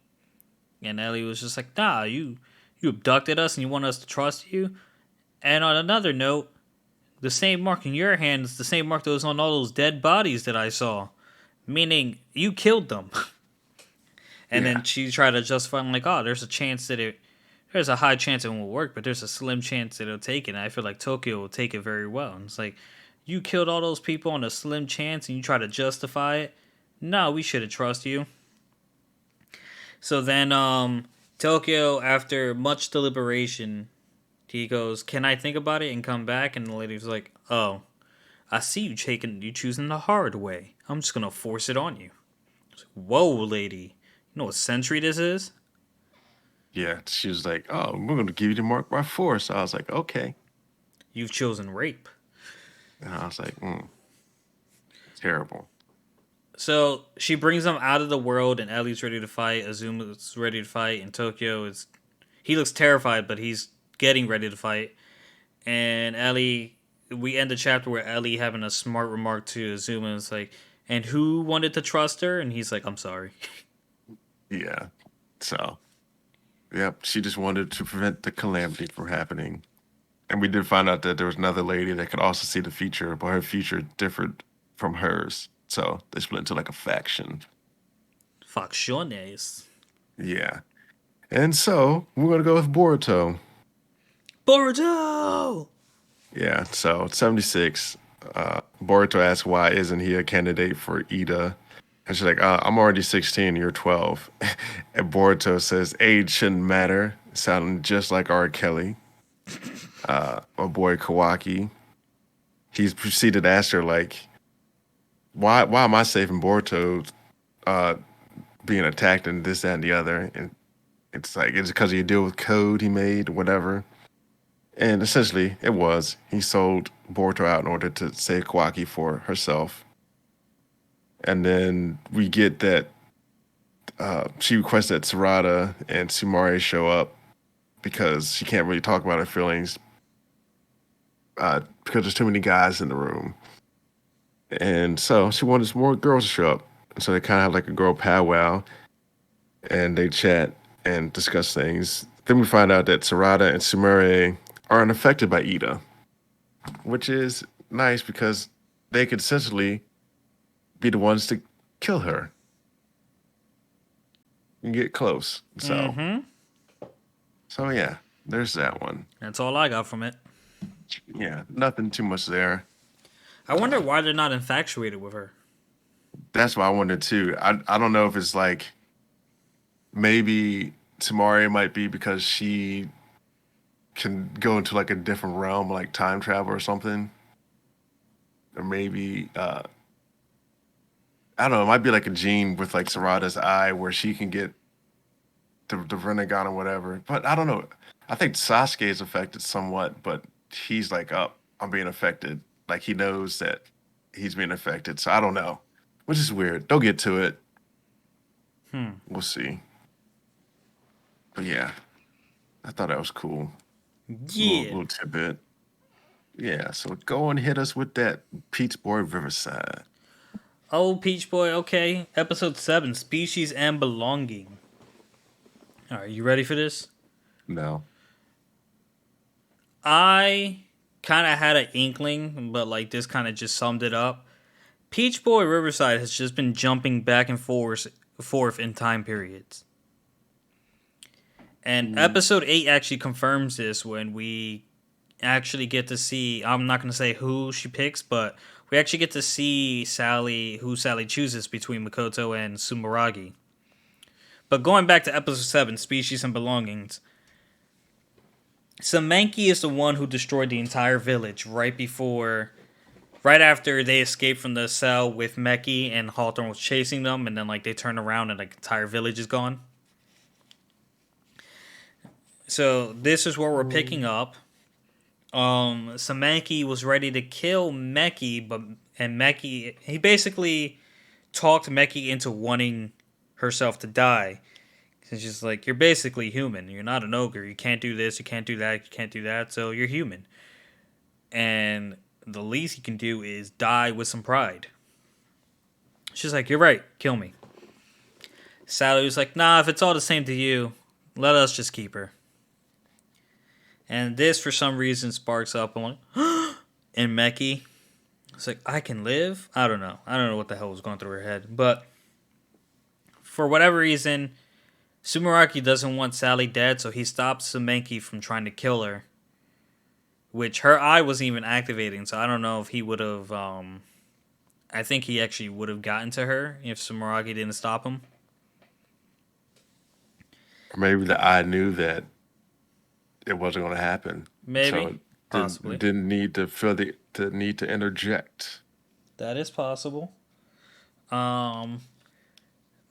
Speaker 1: And Ellie was just like, "Nah, you abducted us and you want us to trust you." And on another note, the same mark in your hand is the same mark that was on all those dead bodies that I saw, meaning you killed them. And
Speaker 2: yeah,
Speaker 1: then she tried to justify, I'm like, "Oh, there's a high chance it won't work, but there's a slim chance it'll take it." And I feel like Tokyo will take it very well. And it's like, you killed all those people on a slim chance and you try to justify it. No, we should have trusted you. So then Tokyo, after much deliberation, he goes, "Can I think about it and come back?" And the lady's like, "Oh, I see you choosing the hard way. I'm just gonna force it on you." Whoa, lady. You know what century this is?
Speaker 2: yeah. She was like, "Oh, we're going to give you the mark by force." I was like, "Okay,"
Speaker 1: You've chosen rape.
Speaker 2: and I was like, "Terrible."
Speaker 1: So she brings them out of the world, and Ellie's ready to fight. Azuma's ready to fight, and Tokyo is. He looks terrified, but he's getting ready to fight. And Ellie, we end the chapter where Ellie having a smart remark to Azuma. It's like, "And who wanted to trust her?" And he's like, "I'm sorry."
Speaker 2: Yeah. So, yep. She just wanted to prevent the calamity from happening. And we did find out that there was another lady that could also see the future, but her future differed from hers. So they split into like a faction.
Speaker 1: Facciones.
Speaker 2: Yeah. And so we're gonna go with Boruto.
Speaker 1: Boruto!
Speaker 2: Yeah. So 76. Boruto asks why isn't he a candidate for Ida? And she's like, I'm already 16, you're 12. And Boruto says age shouldn't matter, sounding just like R. Kelly. My boy Kawaki. He's proceeded to ask her like, why am I saving Boruto uh, being attacked and this, that, and the other? And it's like, it's because of your deal with code he made, whatever. And essentially, it was. He sold Boruto out in order to save Kawaki for herself. And then we get that she requests that Sarada and Sumare show up because she can't really talk about her feelings because there's too many guys in the room. And so she wanted more girls to show up. So they kind of have like a girl powwow and they chat and discuss things. Then we find out that Sarada and Sumire are unaffected by Ida, which is nice because they could essentially be the ones to kill her and get close.
Speaker 1: Mm-hmm.
Speaker 2: So yeah. there's that one.
Speaker 1: That's all I got from it.
Speaker 2: Yeah, nothing too much there.
Speaker 1: I wonder why they're not infatuated with her.
Speaker 2: That's what I wondered too. I don't know if it's like maybe Tamari might be because she can go into like a different realm, like time travel or something, or maybe I don't know. It might be like a gene with like Sarada's eye where she can get the Renegon or whatever. But I don't know. I think Sasuke is affected somewhat, but he's like, oh, I'm being affected. Like he knows that he's being affected. So I don't know, which is weird. They'll get to it.
Speaker 1: Hmm.
Speaker 2: We'll see. But yeah, I thought that was cool. Little
Speaker 1: Yeah.
Speaker 2: little tidbit. Yeah. So go and hit us with that Peach Boy Riverside.
Speaker 1: Oh, Peach Boy. Okay. Episode 7: Species and Belonging. All right, you ready for this?
Speaker 2: No.
Speaker 1: I kind of had an inkling, but like this kind of just summed it up. Peach Boy Riverside has just been jumping back and forth in time periods. And
Speaker 2: Mm.
Speaker 1: episode 8 actually confirms this when we actually get to see, I'm not going to say who she picks, but we actually get to see who Sally chooses between Makoto and Sumeragi. But going back to episode 7, Species and Belongings, Samenki is the one who destroyed the entire village right after they escaped from the cell with Meki and Hawthorne was chasing them, and then like they turn around and like the entire village is gone. So this is where we're picking up. Samenki was ready to kill Meki, and Meki he basically talked Meki into wanting herself to die. It's just like you're basically human. You're not an ogre. You can't do this. You can't do that. You can't do that. So you're human, and the least you can do is die with some pride. She's like, you're right. Kill me. Sally was like, nah. If it's all the same to you, let us just keep her. And this, for some reason, sparks up. I'm like, and Meki, it's like, I can live? I don't know. I don't know what the hell was going through her head. But for whatever reason, Sumeraki doesn't want Sally dead, so he stops Samenki from trying to kill her. Which her eye wasn't even activating, so I don't know if he would have. I think he actually would have gotten to her if Sumeragi didn't stop him.
Speaker 2: Or maybe the eye knew that it wasn't going to happen, so
Speaker 1: Maybe.
Speaker 2: it
Speaker 1: Possibly.
Speaker 2: didn't need to feel the need to interject.
Speaker 1: That is possible. Um,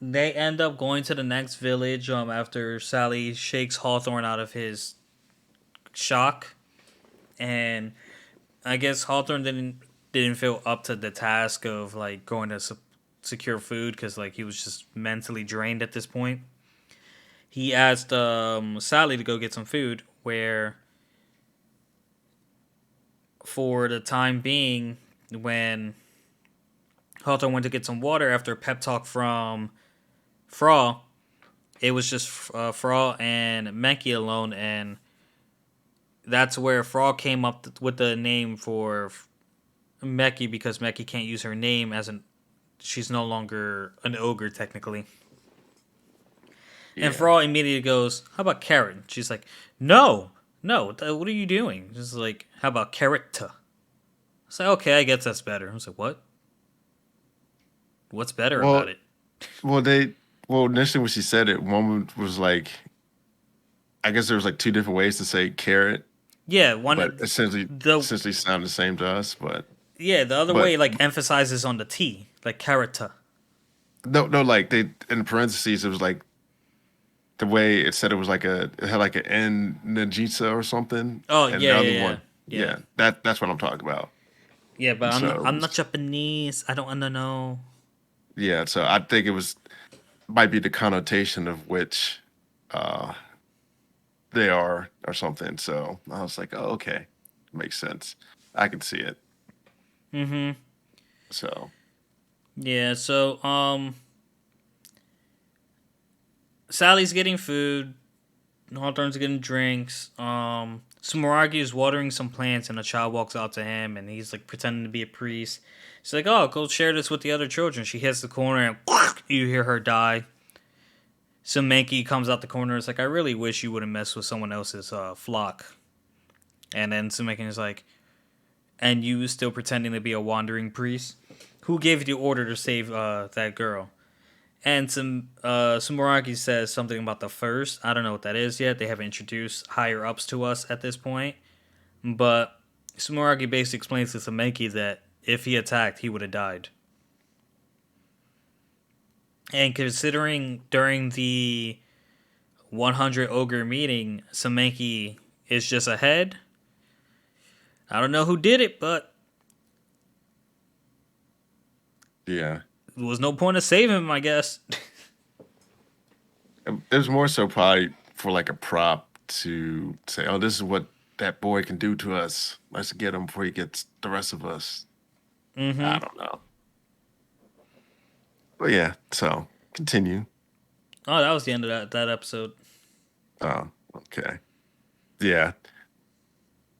Speaker 1: they end up going to the next village after Sally shakes Hawthorne out of his shock, and I guess Hawthorne didn't feel up to the task of like going to secure food because like he was just mentally drained at this point. He asked Sally to go get some food, where for the time being, when Hawthorne went to get some water after a pep talk from Fra, it was just Fra and Meki alone, and that's where Fra came up with the name for Meki because Meki can't use her name as an she's no longer an ogre technically. And
Speaker 2: Yeah.
Speaker 1: Fra immediately goes, "How about Carrot?" She's like, "No, no, what are you doing?" Just like, "How about Carrot?" It's like, okay, I guess that's better. I was like, what? What's better about
Speaker 2: Well,
Speaker 1: it?
Speaker 2: well, initially when she said it, one was like, I guess there was like two different ways to say carrot,
Speaker 1: Yeah,
Speaker 2: but
Speaker 1: one
Speaker 2: essentially
Speaker 1: the
Speaker 2: essentially sound the same to us.
Speaker 1: yeah the other
Speaker 2: But
Speaker 1: way like emphasizes on the T, like Carrot.
Speaker 2: no, no, like they in parentheses, it was like the way it said it had like an N Najitsa or something,
Speaker 1: Oh
Speaker 2: and the
Speaker 1: yeah, yeah,
Speaker 2: other
Speaker 1: yeah,
Speaker 2: one,
Speaker 1: yeah,
Speaker 2: yeah, that's what I'm talking about.
Speaker 1: yeah. But
Speaker 2: And
Speaker 1: I'm not,
Speaker 2: so
Speaker 1: I'm not Japanese. I don't wanna know.
Speaker 2: yeah, so I think it was might be the connotation of which uh they are or something. So I was like, oh, okay, makes sense. I can see it.
Speaker 1: Mm-hmm.
Speaker 2: So
Speaker 1: Yeah. So Sally's getting food. Hawthorne's getting drinks. Sumeragi is watering some plants, and a child walks out to him, and he's like pretending to be a priest. She's like, "Oh, go share this with the other children." She hits the corner, and you hear her die. Mankey comes out the corner. It's like, I really wish you wouldn't mess with someone else's flock. And then Mankey is like, and you still pretending to be a wandering priest? Who gave you the order to save that girl? And Sumeragi says something about the first. I don't know what that is yet. They haven't introduced higher ups to us at this point. But Sumeragi basically explains to Sameki that if he attacked, he would have died. And considering during the 100 ogre meeting, Sameki is just ahead, I don't know who did it, but
Speaker 2: Yeah.
Speaker 1: there was no point of saving him, I guess.
Speaker 2: There's more so probably for like a prop to say, "Oh, this is what that boy can do to us. Let's get him before he gets the rest of us." I
Speaker 1: Mm-hmm.
Speaker 2: don't know, but yeah. So continue.
Speaker 1: Oh, that was the end of that episode.
Speaker 2: Oh, okay. Yeah,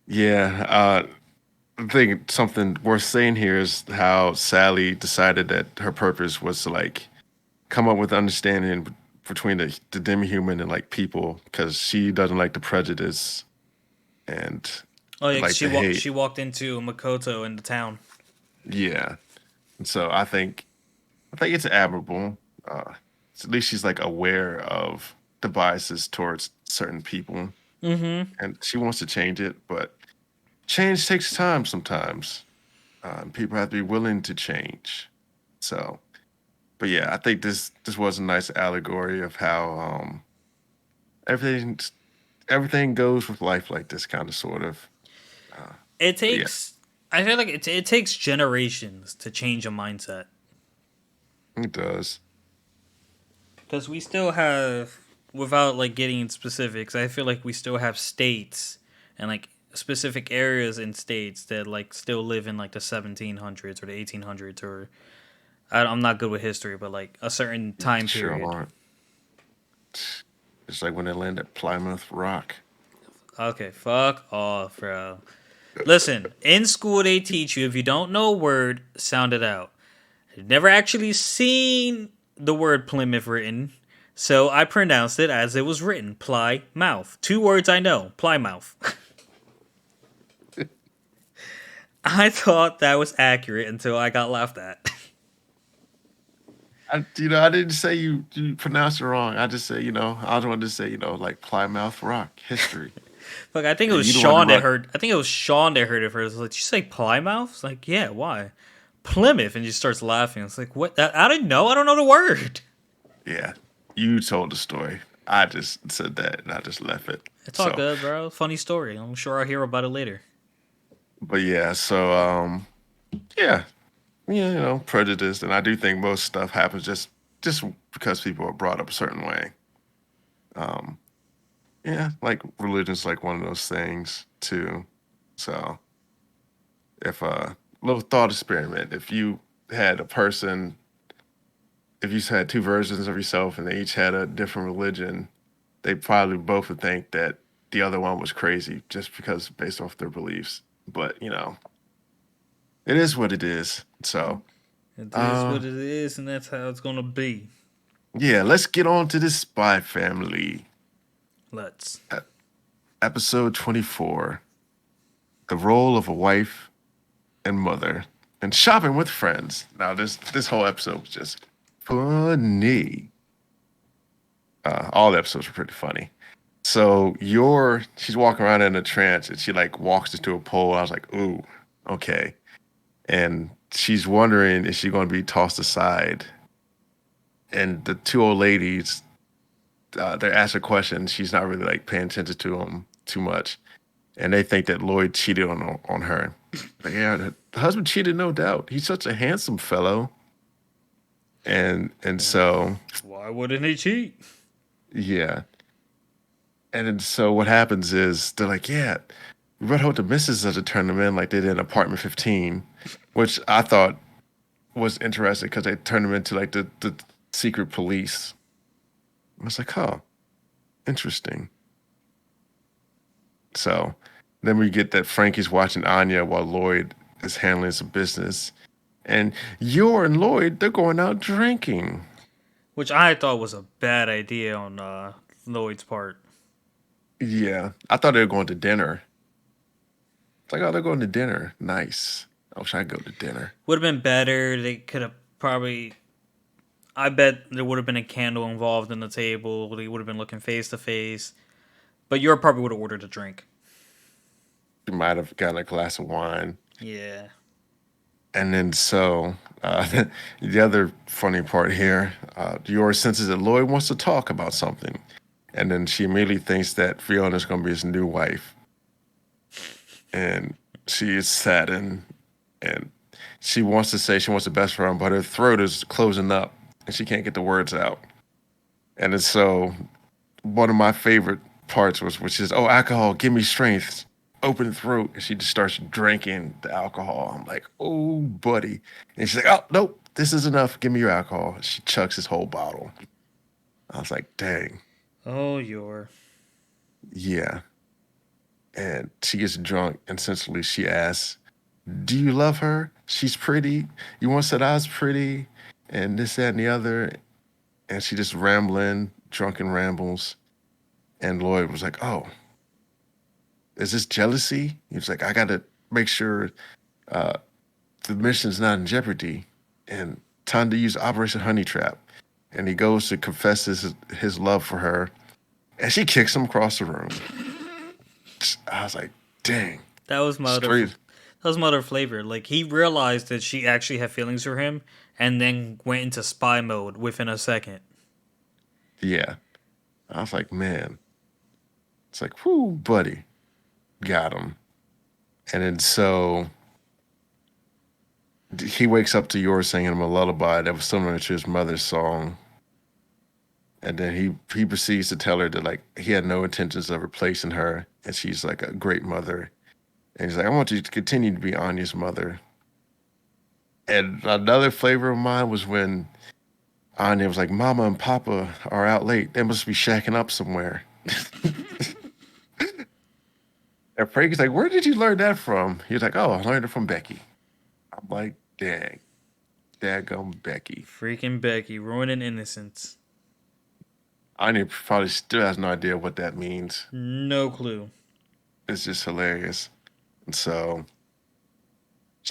Speaker 2: yeah. I think something worth saying here is how Sally decided that her purpose was to like come up with understanding between the demi-human and like people because she doesn't like the prejudice and
Speaker 1: Oh yeah, 'cause
Speaker 2: like the hate.
Speaker 1: she walked into Makoto in the town.
Speaker 2: Yeah. And so I think it's admirable. At least she's like aware of the biases towards certain people,
Speaker 1: Mm-hmm.
Speaker 2: and she wants to change it. But change takes time sometimes. And people have to be willing to change. So, but yeah, I think this was a nice allegory of how everything everything goes with life like this kind of sort of. Uh,
Speaker 1: It
Speaker 2: but yeah,
Speaker 1: takes. I feel like it takes generations to change a mindset
Speaker 2: it does.
Speaker 1: because we still have, without like getting into specifics, I feel like we still have states and like specific areas in states that like still live in like the 1700s or the 1800s or I'm not good with history, but like a certain time
Speaker 2: Sure
Speaker 1: period.
Speaker 2: aren't. It's like when they land at Plymouth Rock.
Speaker 1: Okay, fuck off, bro. Listen, in school they teach you if you don't know a word, sound it out. I've never actually seen the word Plymouth written, so I pronounced it as it was written. Plymouth. Two words I know. Plymouth. I thought that was accurate until I got laughed at.
Speaker 2: I didn't say you pronounced it wrong. I just say, I just wanted to say, like Plymouth Rock history.
Speaker 1: Like I think it
Speaker 2: And
Speaker 1: was
Speaker 2: you the one that
Speaker 1: Sean that
Speaker 2: brought,
Speaker 1: heard. I think it was Sean that heard it first. Like, did you say Plymouth? It's like, yeah. Why? Plymouth, and he starts laughing. It's like, what? I didn't know. I don't know the word.
Speaker 2: yeah, you told the story. I just said that and I just left it.
Speaker 1: It's all
Speaker 2: So,
Speaker 1: good, bro. Funny story. I'm sure I'll hear about it later.
Speaker 2: but yeah, so yeah, yeah, prejudice, and I do think most stuff happens just because people are brought up a certain way. Um, yeah, like religion's like one of those things too. So, if little thought experiment, if you had a person if you had two versions of yourself and they each had a different religion, they probably both would think that the other one was crazy just because based off their beliefs. But it is what it is. So,
Speaker 1: It is
Speaker 2: uh,
Speaker 1: what it is, and that's how it's gonna be.
Speaker 2: yeah, let's get on to this Spy Family
Speaker 1: Let's.
Speaker 2: E- episode 24: the role of a wife and mother, and shopping with friends. Now, this whole episode was just funny. All the episodes were pretty funny. So she's walking around in a trance and she like walks into a pole. I was like, ooh, okay. And she's wondering is she going to be tossed aside? And the two old ladies, they're asking questions. She's not really like paying attention to them too much, and they think that Lloyd cheated on her. But yeah, the husband cheated, no doubt. He's such a handsome fellow, and so
Speaker 1: Why wouldn't he cheat?
Speaker 2: yeah, and then, so what happens is they're like, yeah, we better hope the missus doesn't turn them in like they did in Apartment 15, which I thought was interesting because they turned them into like the secret police. I was like, oh, interesting. So then we get that Frankie's watching Anya while Lloyd is handling some business. And Yor and Lloyd, they're going out drinking.
Speaker 1: which I thought was a bad idea on Lloyd's part.
Speaker 2: Yeah, I thought they were going to dinner. It's like, oh, they're going to dinner. Nice. I wish I'd go to dinner.
Speaker 1: Would have been better. They could have probably. I bet there would have been a candle involved in the table. They would have been looking face to face. But Europe probably would have ordered a drink.
Speaker 2: You might have gotten a glass of wine.
Speaker 1: Yeah.
Speaker 2: And then the other funny part here, Dior senses that Lloyd wants to talk about something. And then she immediately thinks that Fiona's going to be his new wife. And she is saddened. And she wants to say she wants the best for him, but her throat is closing up and she can't get the words out. And then so one of my favorite parts was, which is, oh, alcohol, give me strength, open throat. And she just starts drinking the alcohol. I'm like, oh, buddy. And she's like, oh, nope, this is enough. Give me your alcohol. She chucks his whole bottle. I was like, dang,
Speaker 1: Oh, your.
Speaker 2: yeah. And she gets drunk, and essentially she asks, do you love her? She's pretty. You once said I was pretty, and this, that, and the other. And she just rambling, drunken rambles. And Lloyd was like, oh, is this jealousy? He was like, I got to make sure uh, the mission's not in jeopardy. And time to use Operation Honey Trap. And he goes to confess his love for her. And she kicks him across the room. I was like, dang.
Speaker 1: That was my other.
Speaker 2: Straight.
Speaker 1: That was my other flavor. Like he realized that she actually had feelings for him, and then went into spy mode within a second.
Speaker 2: Yeah. I was like, man. It's like, whoo, buddy. Got him. And then so he wakes up to yours singing him a lullaby that was similar to his mother's song. And then he proceeds to tell her that like he had no intentions of replacing her, and she's like a great mother. And he's like, I want you to continue to be Anya's mother. And another flavor of mine was when Anya was like, Mama and Papa are out late. They must be shacking up somewhere. And Frankie's like, where did you learn that from? He's like, oh, I learned it from Becky. I'm like, dang, daggum Becky.
Speaker 1: Freaking Becky ruining innocence.
Speaker 2: Anya probably still has no idea what that means.
Speaker 1: No clue.
Speaker 2: It's just hilarious. And so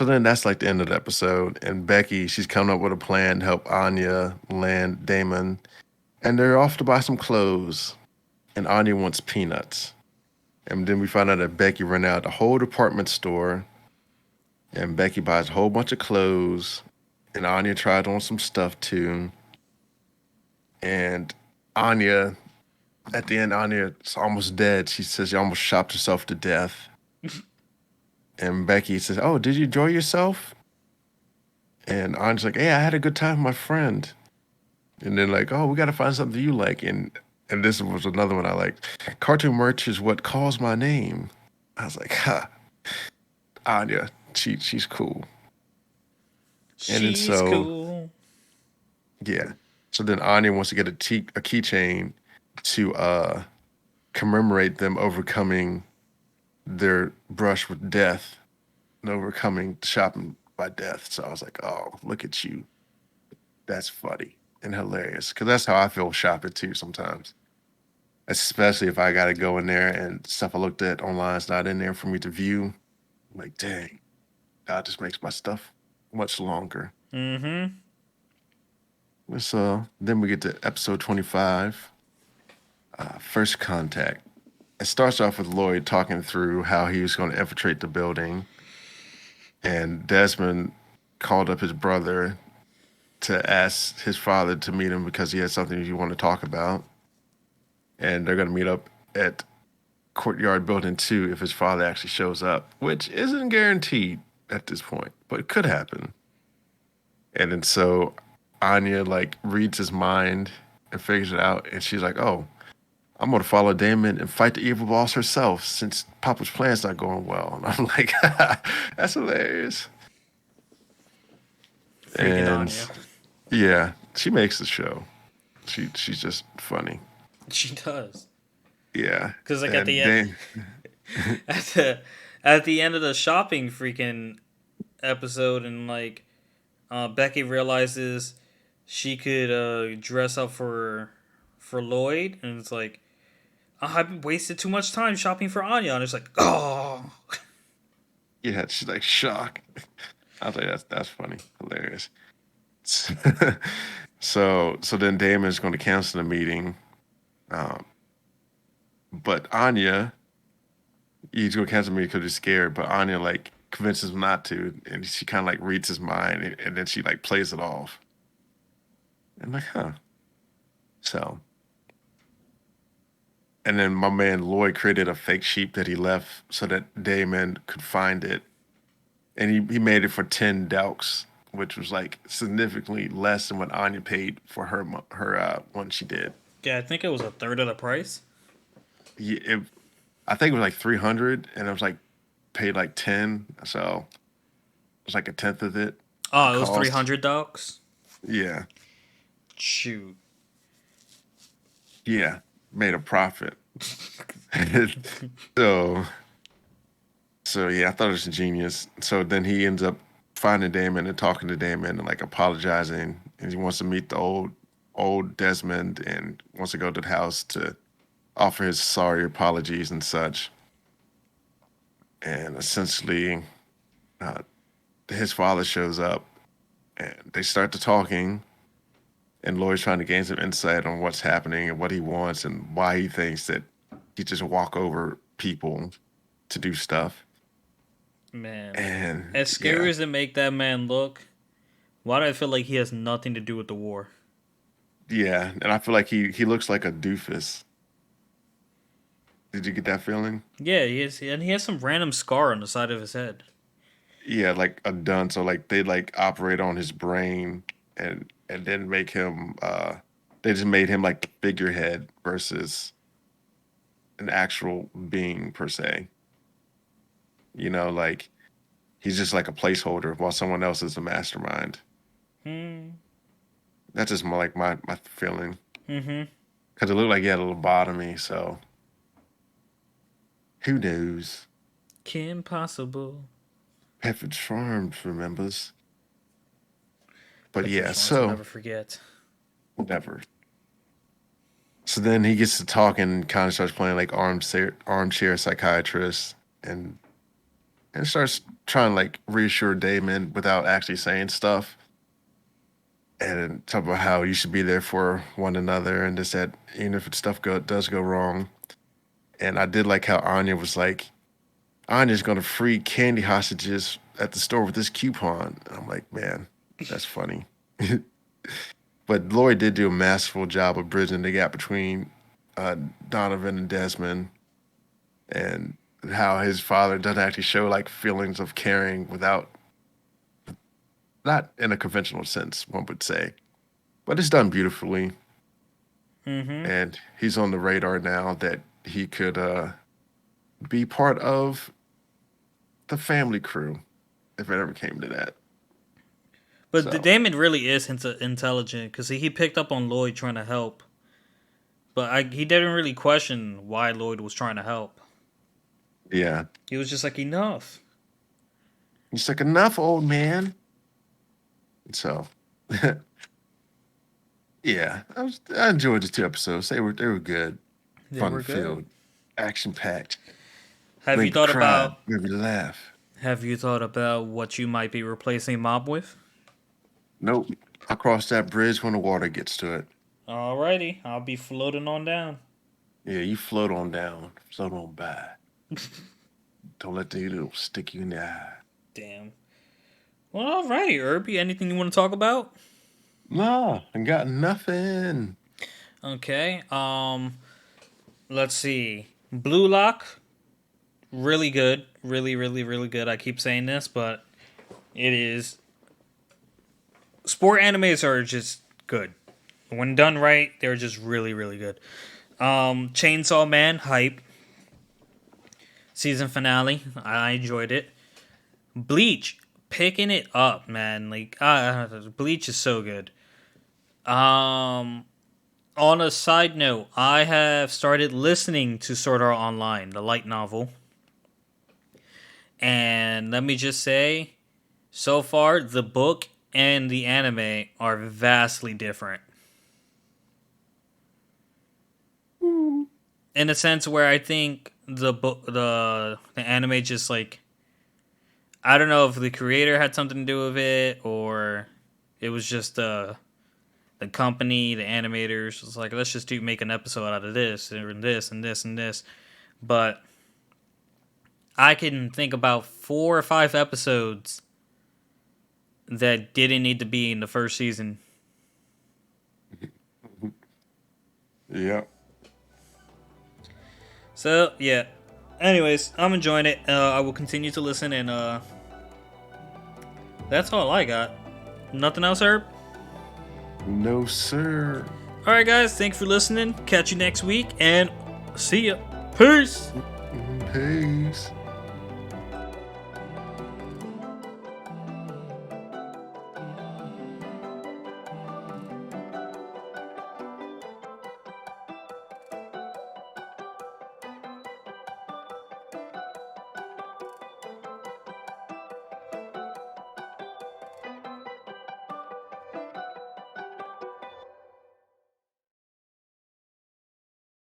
Speaker 2: then that's like the end of the episode. And Becky, she's coming up with a plan to help Anya land Damon. And they're off to buy some clothes. And Anya wants peanuts. And then we find out that Becky ran out the whole department store. And Becky buys a whole bunch of clothes. And Anya tried on some stuff too. And Anya, at the end, Anya's almost dead. She says she almost shopped herself to death. And Becky says, oh, did you enjoy yourself? And Anya's like, hey, I had a good time with my friend. And then like, oh, we got to find something you like. And this was another one I liked. Cartoon merch is what calls my name. I was like, ha, Anya, she's cool. And then
Speaker 1: She's
Speaker 2: so,
Speaker 1: cool.
Speaker 2: yeah. So then Anya wants to get a keychain to commemorate them overcoming their brush with death and overcoming shopping by death. So I was like, oh, look at you. That's funny and hilarious. Because that's how I feel shopping too sometimes. Especially if I got to go in there and stuff I looked at online is not in there for me to view. I'm like, dang, that just makes my stuff much longer.
Speaker 1: Mm-hmm.
Speaker 2: So then we get to episode 25, First Contact. It starts off with Lloyd talking through how he was going to infiltrate the building. And Desmond called up his brother to ask his father to meet him because he had something he wanted to talk about. And they're going to meet up at Courtyard Building 2 if his father actually shows up, which isn't guaranteed at this point, but it could happen. And then so Anya like reads his mind and figures it out, and she's like, "Oh, I'm gonna follow Damon and fight the evil boss herself since Papa's plan's not going well." And I'm like, "That's hilarious."
Speaker 1: Freaking
Speaker 2: And
Speaker 1: Anya.
Speaker 2: yeah, she makes the show. She's just funny.
Speaker 1: She does.
Speaker 2: Yeah,
Speaker 1: Because like at
Speaker 2: and
Speaker 1: the end,
Speaker 2: Dan,
Speaker 1: at the at the end of the shopping freaking episode, and like Becky realizes she could dress up for Lloyd, and it's like, I've wasted too much time shopping for Anya, and it's like, oh,
Speaker 2: Yeah, she's like shocked. I was like, that's funny, hilarious. So then Damon's going to cancel the meeting, um, but Anya, he's going to cancel the meeting because he's scared. But Anya like convinces him not to, and she kind of like reads his mind, and then she like plays it off. I'm like, huh. So, and then my man Lloyd created a fake sheep that he left so that Damon could find it, and he made it for 10 delks, which was like significantly less than what Anya paid for her one she did.
Speaker 1: yeah, I think it was a third of the price.
Speaker 2: He, it, I think it was like 300, and it was like paid like 10, so it was like a tenth of it. The
Speaker 1: Oh, it was three
Speaker 2: cost.
Speaker 1: hundred dogs.
Speaker 2: Yeah,
Speaker 1: Shoot,
Speaker 2: yeah, made a profit. so so yeah, I thought it was genius. So then he ends up finding Damon and talking to Damon and like apologizing, and he wants to meet the old Desmond and wants to go to the house to offer his sorry apologies and such. And essentially, uh, his father shows up and they start to talking. And Lloyd's trying to gain some insight on what's happening and what he wants and why he thinks that he just walk over people to do stuff.
Speaker 1: man,
Speaker 2: And
Speaker 1: as scary
Speaker 2: yeah,
Speaker 1: as it make that man look, why do I feel like he has nothing to do with the war?
Speaker 2: yeah, and I feel like he looks like a doofus. Did you get that feeling?
Speaker 1: Yeah, he is, and he has some random scar on the side of his head.
Speaker 2: Yeah, like a dunce. So like they like operate on his brain and then make him they just made him like the figurehead versus an actual being per se. Like he's just like a placeholder while someone else is the mastermind.
Speaker 1: Hmm.
Speaker 2: That's just my feeling.
Speaker 1: Mm-hmm.
Speaker 2: Because it looked like he had a lobotomy, so who knows?
Speaker 1: Kim Possible.
Speaker 2: Pepperidge Farms remembers. But
Speaker 1: Pepperidge
Speaker 2: yeah,
Speaker 1: Farms will
Speaker 2: so
Speaker 1: never forget.
Speaker 2: never. So then he gets to talking and kind of starts playing like armchair psychiatrist and starts trying to like reassure Damon without actually saying stuff and talk about how you should be there for one another and just that even if does go wrong. And I did like how Anya was like, Anya's gonna free candy hostages at the store with this coupon. And I'm like, man, that's funny. But Lloyd did do a masterful job of bridging the gap between uh, Donovan and Desmond, and how his father doesn't actually show like feelings of caring without, not in a conventional sense, one would say, but it's done beautifully.
Speaker 1: Mm-hmm.
Speaker 2: And he's on the radar now that he could be part of the family crew if it ever came to that.
Speaker 1: But the
Speaker 2: So
Speaker 1: Damon really is intelligent because he picked up on Lloyd trying to help, but he didn't really question why Lloyd was trying to help.
Speaker 2: yeah,
Speaker 1: He was just like, enough.
Speaker 2: he's like enough, old man. So yeah, I enjoyed the 2 episodes. They were good,
Speaker 1: They
Speaker 2: fun
Speaker 1: were good.
Speaker 2: filled, action packed.
Speaker 1: Have you
Speaker 2: Made me
Speaker 1: thought
Speaker 2: cry,
Speaker 1: about
Speaker 2: made me laugh.
Speaker 1: Have you thought about what you might be replacing Mob with?
Speaker 2: Nope, I cross that bridge when the water gets to it.
Speaker 1: Alrighty, I'll be floating on down.
Speaker 2: Yeah, you float on down, float on by. Don't let the needle stick you in the eye.
Speaker 1: Damn. Well, alrighty, Irby. Anything you want to talk about?
Speaker 2: Nah, I got nothing.
Speaker 1: Okay. Let's see. Blue Lock, really good. Really, really, really good. I keep saying this, but it is. Sport animes are just good. When done right, they're just really, really good. Chainsaw Man, hype. Season finale, I enjoyed it. Bleach, picking it up, man. Like, Bleach is so good. Um, on a side note, I have started listening to Sword Art Online, the light novel. And let me just say, so far, the book and the anime are vastly different. In a sense where I think the anime just like, I don't know if the creator had something to do with it or it was just the company, the animators was like, let's just make an episode out of this and this and this and this. But I can think about 4 or 5 episodes that didn't need to be in the first season.
Speaker 2: Yeah.
Speaker 1: So yeah. Anyways, I'm enjoying it. I will continue to listen, and that's all I got. Nothing else, Herb?
Speaker 2: No, sir.
Speaker 1: All right, guys. Thanks for listening. Catch you next week, and see ya. Peace.
Speaker 2: Peace.